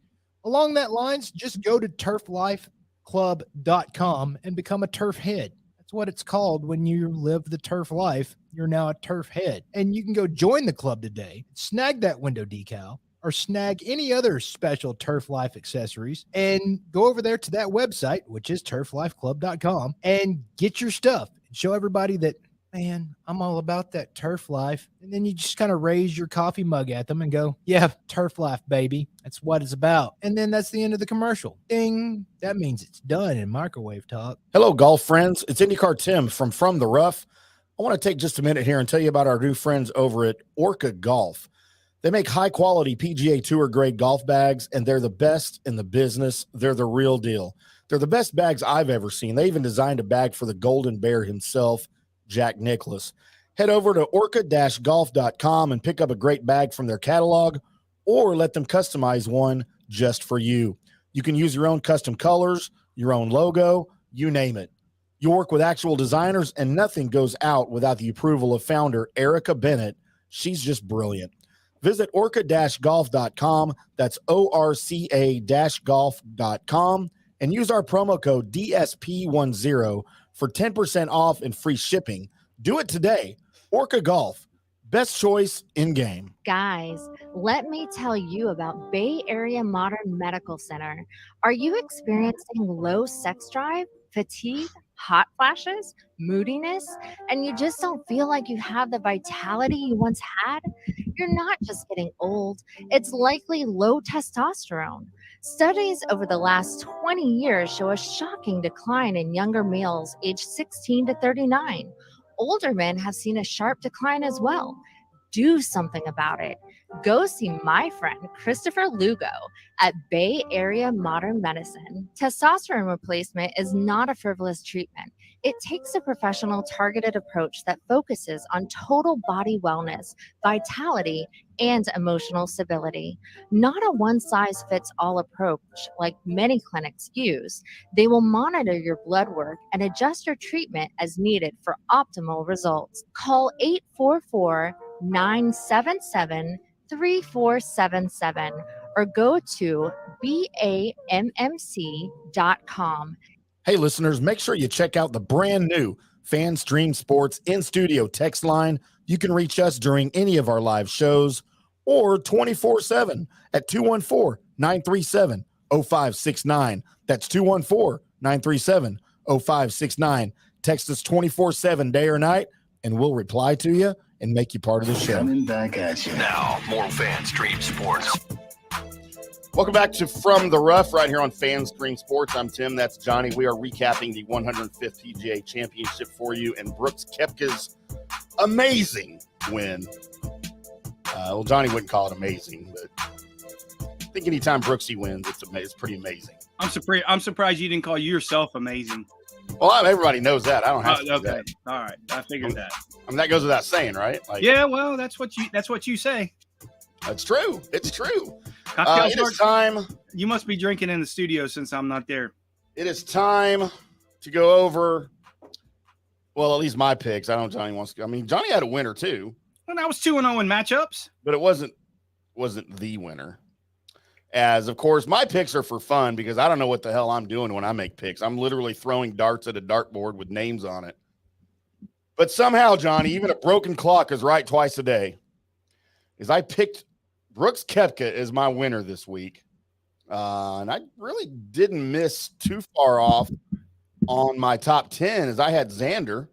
Along that lines, just go to turflifeclub.com and become a turf head. That's what it's called when you live the turf life. You're now a turf head. And you can go join the club today, snag that window decal, or snag any other special Turf Life accessories and go over there to that website, which is turflifeclub.com, and get your stuff and show everybody that, man, I'm all about that turf life. And then you just kind of raise your coffee mug at them and go, yeah, turf life, baby. That's what it's about. And then that's the end of the commercial. Ding. That means it's done in microwave talk. Hello, golf friends. It's IndyCarTim from the Rough. I want to take just a minute here and tell you about our new friends over at Orca Golf. They make high-quality PGA Tour-grade golf bags, and they're the best in the business. They're the real deal. They're the best bags I've ever seen. They even designed a bag for the Golden Bear himself, Jack Nicklaus. Head over to orca-golf.com and pick up a great bag from their catalog or let them customize one just for you. You can use your own custom colors, your own logo, you name it. You work with actual designers and nothing goes out without the approval of founder Erica Bennett. She's just brilliant. Visit orca-golf.com. That's orca-golf.com and use our promo code DSP10 for 10% off and free shipping. Do it today. Orca Golf, best choice in game. Guys, let me tell you about Bay Area Modern Medical Center. Are you experiencing low sex drive, fatigue, hot flashes, moodiness, and you just don't feel like you have the vitality you once had? You're not just getting old. It's likely low testosterone. Studies over the last 20 years show a shocking decline in younger males aged 16 to 39. Older men have seen a sharp decline as well. Do something about it. Go see my friend Christopher Lugo at Bay Area Modern Medicine. Testosterone replacement is not a frivolous treatment. It takes a professional targeted approach that focuses on total body wellness, vitality, and emotional stability. Not a one-size-fits-all approach like many clinics use. They will monitor your blood work and adjust your treatment as needed for optimal results. Call 844-977-3477 or go to BAMMC.com. Hey, listeners, make sure you check out the brand new FanStream Sports in-studio text line. You can reach us during any of our live shows or 24/7 at 214-937-0569. That's 214-937-0569. Text us 24/7 day or night, and we'll reply to you and make you part of the show. Coming back at you. Now, more FanStream Sports. Welcome back to From the Rough right here on FanStream Sports. I'm Tim. That's Johnny. We are recapping the 105th PGA Championship for you and Brooks Koepka's amazing win. Well, Johnny wouldn't call it amazing, but I think anytime Brooksy wins, it's pretty amazing. I'm surprised you didn't call yourself amazing. Well, everybody knows that. I don't have to do Okay. that. All right. I figured that. I mean, that goes without saying, right? Like, Yeah, well, that's what you say. That's true. It's true. Cocktails It is time. You must be drinking in the studio since I'm not there. It is time to go over, well, at least my picks. I don't know if Johnny wants to go. I mean, Johnny had a winner too. Well, I was 2-0 in matchups. But it wasn't the winner. As, of course, my picks are for fun because I don't know what the hell I'm doing when I make picks. I'm literally throwing darts at a dartboard with names on it. But somehow, Johnny, even a broken clock is right twice a day. Is I picked Brooks Koepka as my winner this week. And I really didn't miss too far off on my top 10 as I had Xander,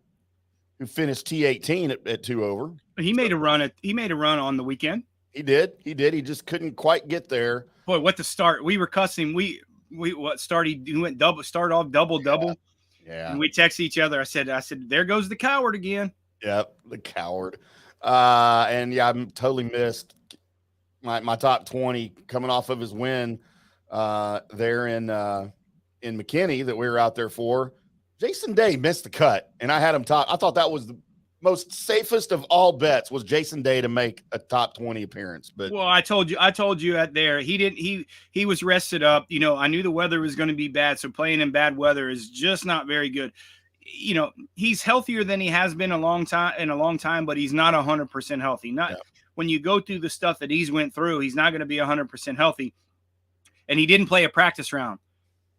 who finished T18 at 2 over. He made a run on the weekend. He did. He just couldn't quite get there. Boy, what the start. We were cussing. We started, he went started off double. Yeah. And we text each other. I said, there goes the coward again. Yep, the coward. And yeah, I'm totally missed my top 20 coming off of his win there in McKinney that we were out there for. Jason Day missed the cut, and I had him top. I thought that was the most safest of all bets was Jason Day to make a top 20 appearance. But well, I told you at there, he was rested up. You know, I knew the weather was going to be bad, so playing in bad weather is just not very good. You know, he's healthier than he has been in a long time, but he's not 100% healthy. When you go through the stuff that he's went through, he's not going to be 100% healthy. And he didn't play a practice round.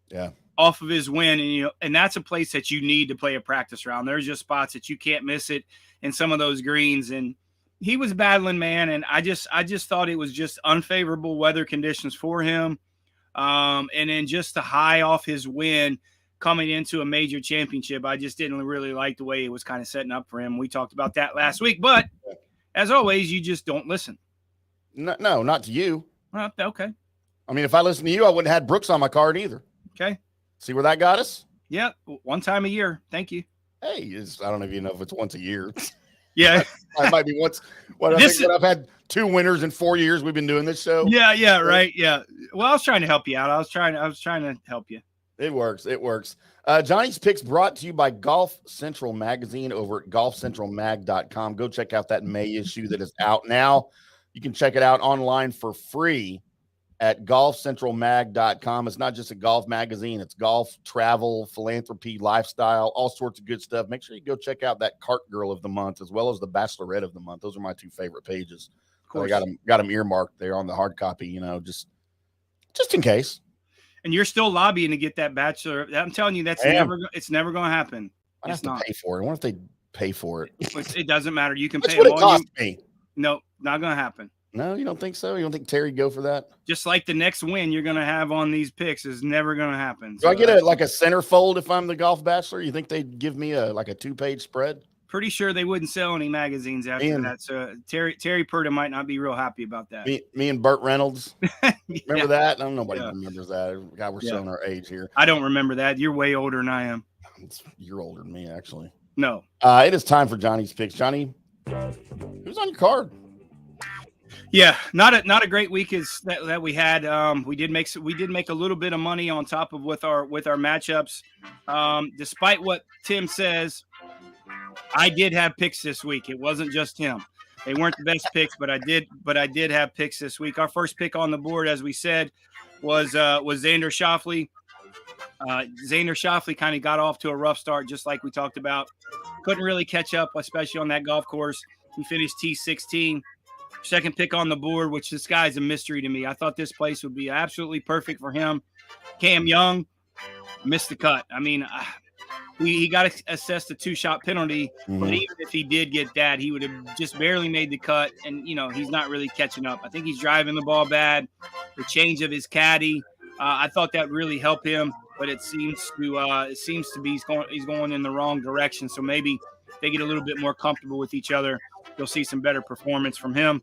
Yeah. Off of his win, and that's a place that you need to play a practice round. There's just spots that you can't miss it in some of those greens, and he was battling, man. And I just thought it was just unfavorable weather conditions for him, and then just the high off his win coming into a major championship, I just didn't really like the way it was kind of setting up for him. We talked about that last week, but as always, you just don't listen. No, not to you. Okay. I mean, if I listened to you, I wouldn't have had Brooks on my card either. Okay. See where that got us? Yeah, one time a year. Thank you. Hey, I don't even know if it's once a year. Yeah. It might be once. I've had 2 winners in 4 years we've been doing this show. Yeah, right. Yeah. Well, I was trying to help you out. I was trying to help you. It works. Johnny's Picks brought to you by Golf Central Magazine over at golfcentralmag.com. Go check out that May issue that is out now. You can check it out online for free at golfcentralmag.com. It's not just a golf magazine. It's golf, travel, philanthropy, lifestyle, all sorts of good stuff. Make sure you go check out that Cart Girl of the Month as well as the Bachelorette of the Month. Those are my 2 favorite pages. Of course. I got them earmarked there on the hard copy, just in case. And you're still lobbying to get that Bachelor. I'm telling you, it's never going to happen. I have to pay for it. What if they pay for it? It doesn't matter. You can That's pay what it cost me. No, not going to happen. No, you don't think so? You don't think Terry'd go for that? Just like the next win you're going to have on these picks is never going to happen. Do I get a centerfold if I'm the Golf Bachelor? You think they'd give me a 2-page spread? Pretty sure they wouldn't sell any magazines after that. So Terry Purda might not be real happy about that. Me and Burt Reynolds. Remember that? Nobody remembers that. God, we're showing our age here. I don't remember that. You're way older than I am. You're older than me, actually. No. It is time for Johnny's Picks. Johnny, who's on your card? Yeah, not a great week that we had. We did make a little bit of money on top of with our matchups. Despite what Tim says, I did have picks this week. It wasn't just him. They weren't the best picks, but I did have picks this week. Our first pick on the board, as we said, was Xander Schauffele. Xander Schauffele kind of got off to a rough start, just like we talked about. Couldn't really catch up, especially on that golf course. He finished T16. Second pick on the board, which this guy's a mystery to me. I thought this place would be absolutely perfect for him. Cam Young missed the cut. I mean, he got assessed a 2-shot penalty, but even if he did get that, he would have just barely made the cut. And, he's not really catching up. I think he's driving the ball bad. The change of his caddy, I thought that really helped him, but it seems to be he's going in the wrong direction. So maybe if they get a little bit more comfortable with each other, you'll see some better performance from him.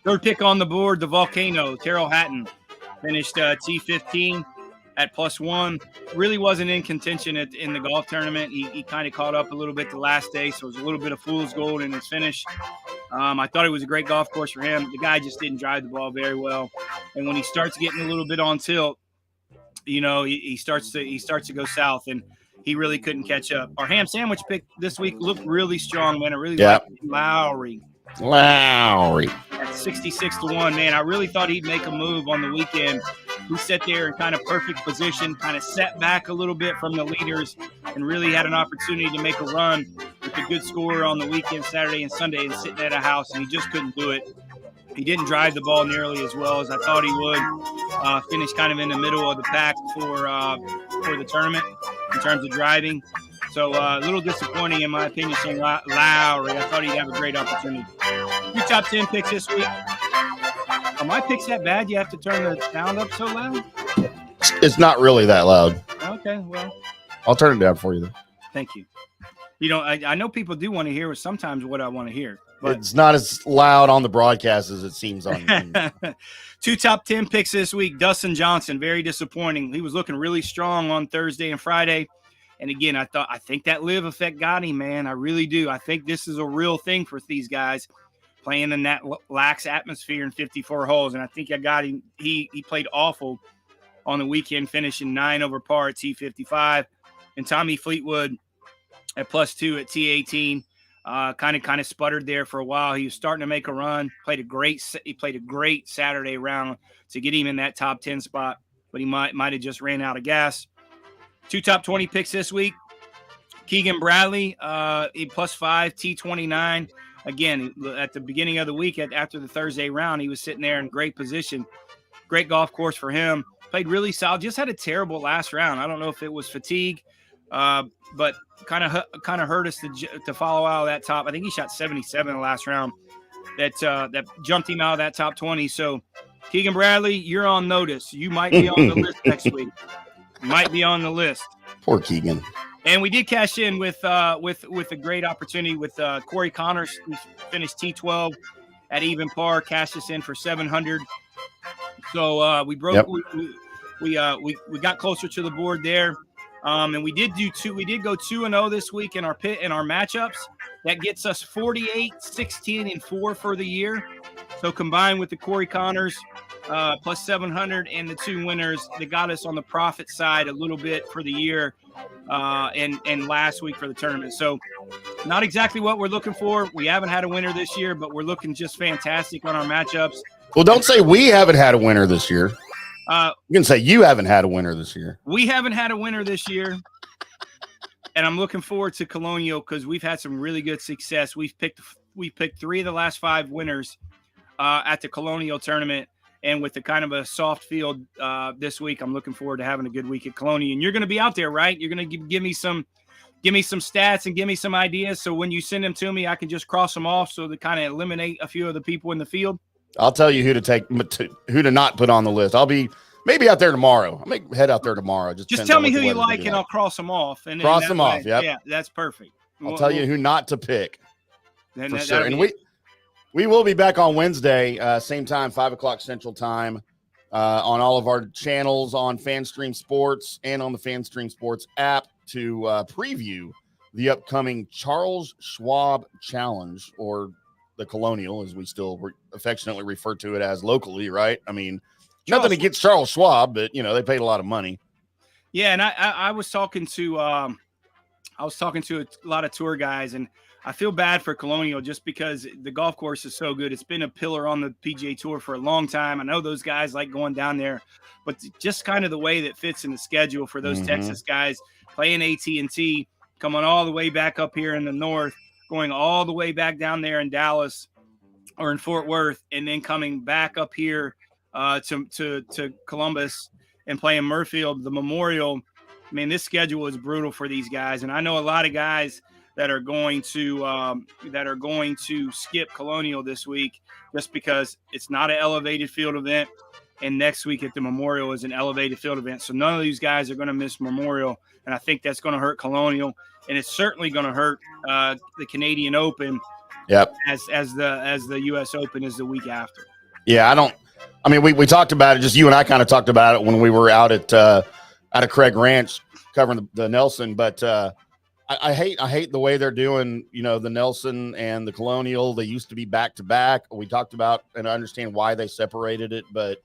Third pick on the board, the Volcano, Terrell Hatton, finished T15 at +1. Really wasn't in contention in the golf tournament. He kind of caught up a little bit the last day, so it was a little bit of fool's gold in his finish. I thought it was a great golf course for him. The guy just didn't drive the ball very well, and when he starts getting a little bit on tilt, he starts to go south, and he really couldn't catch up. Our ham sandwich pick this week looked really strong, man. I really liked Lowry. At 66-1, man. I really thought he'd make a move on the weekend. He sat there in kind of perfect position, kind of set back a little bit from the leaders, and really had an opportunity to make a run with a good score on the weekend, Saturday and Sunday, and sitting at a house, and he just couldn't do it. He didn't drive the ball nearly as well as I thought he would. Finished kind of in the middle of the pack for the tournament in terms of driving. So a little disappointing in my opinion seeing Lowry. I thought he'd have a great opportunity. Your top 10 picks this week. Are my picks that bad? You have to turn the sound up so loud? It's not really that loud. Okay, well. I'll turn it down for you, though. Thank you. I know people do want to hear sometimes what I want to hear. But it's not as loud on the broadcast as it seems on. 2 top 10 picks this week. Dustin Johnson, very disappointing. He was looking really strong on Thursday and Friday. And again, I think that live effect got him, man. I really do. I think this is a real thing for these guys playing in that lax atmosphere in 54 holes. And I think I got him. He played awful on the weekend, finishing 9 over par at T55. And Tommy Fleetwood at +2 at T18. Kind of sputtered there for a while. He was starting to make a run. He played a great Saturday round to get him in that top 10 spot, but he might have just ran out of gas. 2 top 20 picks this week. Keegan Bradley, a +5 T29. Again, at the beginning of the week, after the Thursday round, he was sitting there in great position. Great golf course for him. Played really solid. Just had a terrible last round. I don't know if it was fatigue, but kind of hurt us to follow out of that top. I think he shot 77 in the last round. That jumped him out of that top 20. So, Keegan Bradley, you're on notice. You might be on the list next week. Might be on the list. Poor Keegan. And we did cash in with a great opportunity with Corey Connors, who finished T12 at even par, cashed us in for $700. So we broke. Yep. We got closer to the board there, and we did go 2-0 this week in our matchups. That gets us 48, 16, and 4 for the year. So combined with the Corey Connors plus 700 and the 2 winners, that got us on the profit side a little bit for the year and last week for the tournament. So not exactly what we're looking for. We haven't had a winner this year, but we're looking just fantastic on our matchups. Well, don't say we haven't had a winner this year. You can say you haven't had a winner this year. We haven't had a winner this year. And I'm looking forward to Colonial because we've had some really good success. We picked 3 of the last 5 winners at the Colonial tournament. And with the kind of a soft field this week, I'm looking forward to having a good week at Colonial. And you're going to be out there, right? You're going to give me some stats and give me some ideas. So when you send them to me, I can just cross them off so to kind of eliminate a few of the people in the field. I'll tell you who to not put on the list. I'll be maybe out there tomorrow. I may head out there tomorrow. Just tell me who you like, and I'll cross them off. And cross them off. Yep. Yeah, that's perfect. I'll tell you who not to pick. For sure. And we will be back on Wednesday, same time, 5:00 Central Time, on all of our channels on FanStream Sports and on the FanStream Sports app to preview the upcoming Charles Schwab Challenge, or the Colonial, as we still affectionately refer to it as locally, right? I mean, nothing against Charles Schwab, but they paid a lot of money. Yeah, and I was talking to a lot of tour guys, and I feel bad for Colonial just because the golf course is so good. It's been a pillar on the PGA Tour for a long time. I know those guys like going down there, but just kind of the way that fits in the schedule for those Texas guys playing AT&T, coming all the way back up here in the north, going all the way back down there in Dallas or in Fort Worth, and then coming back up here to Columbus and playing Murfield, the Memorial. I mean, this schedule is brutal for these guys, and I know a lot of guys that are going to skip Colonial this week just because it's not an elevated field event, and next week at the Memorial is an elevated field event. So none of these guys are going to miss Memorial, and I think that's going to hurt Colonial, and it's certainly going to hurt the Canadian Open. Yep. As the U.S. Open is the week after. Yeah, we talked about it. Just you and I kind of talked about it when we were out at Craig Ranch covering the Nelson, but. I hate the way they're doing, the Nelson and the Colonial. They used to be back to back. We talked about, and I understand why they separated it, but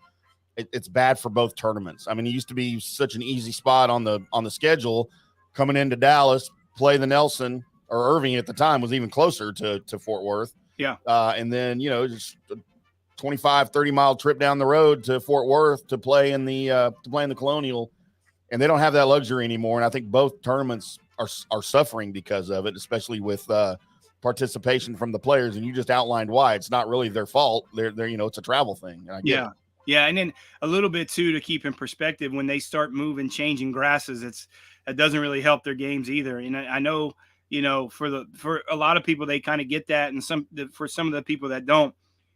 it's bad for both tournaments. I mean, it used to be such an easy spot on the schedule coming into Dallas, play the Nelson, or Irving at the time was even closer to Fort Worth. Yeah. And then, just a 25, 30-mile trip down the road to Fort Worth to play in the Colonial. And they don't have that luxury anymore. And I think both tournaments are suffering because of it, especially with participation from the players. And you just outlined why. It's not really their fault. They're it's a travel thing. Yeah. And then a little bit too, to keep in perspective, when they start changing grasses, it doesn't really help their games either. And I know, for a lot of people, they kind of get that. And for some of the people that don't,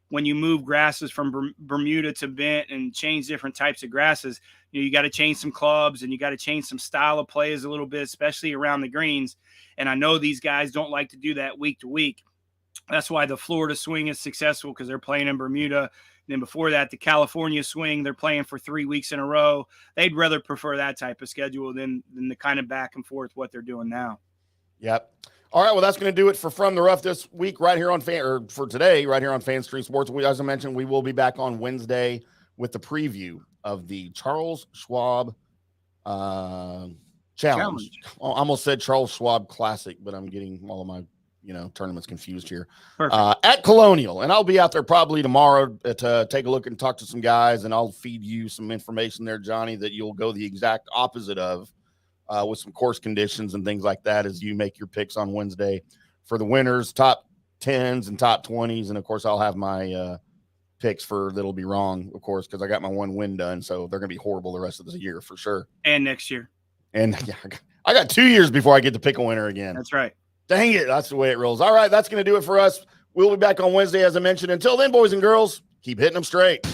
when you move grasses from Bermuda to bent and change different types of grasses, you got to change some clubs and you got to change some style of plays a little bit, especially around the greens. And I know these guys don't like to do that week to week. That's why the Florida swing is successful, because they're playing in Bermuda. And then before that, the California swing, they're playing for 3 weeks in a row. They'd rather prefer that type of schedule than the kind of back and forth what they're doing now. Yep. All right, well, that's going to do it for From the Rough this week right here on for today, right here on FanStream Sports. As I mentioned, we will be back on Wednesday with the preview of the Charles Schwab Challenge. I almost said Charles Schwab Classic, but I'm getting all of my tournaments confused here. At Colonial, and I'll be out there probably tomorrow to take a look and talk to some guys, and I'll feed you some information there, Johnny, that you'll go the exact opposite of with some course conditions and things like that as you make your picks on Wednesday for the winners, top 10s and top 20s, and of course I'll have my picks for that'll be wrong, of course, because I got my one win done, so they're gonna be horrible the rest of the year for sure, and next year, and yeah, I got 2 years before I get to pick a winner again. That's right. Dang it. That's the way it rolls. All right. That's going to do it for us. We'll be back on Wednesday, as I mentioned. Until then, boys and girls, keep hitting them straight.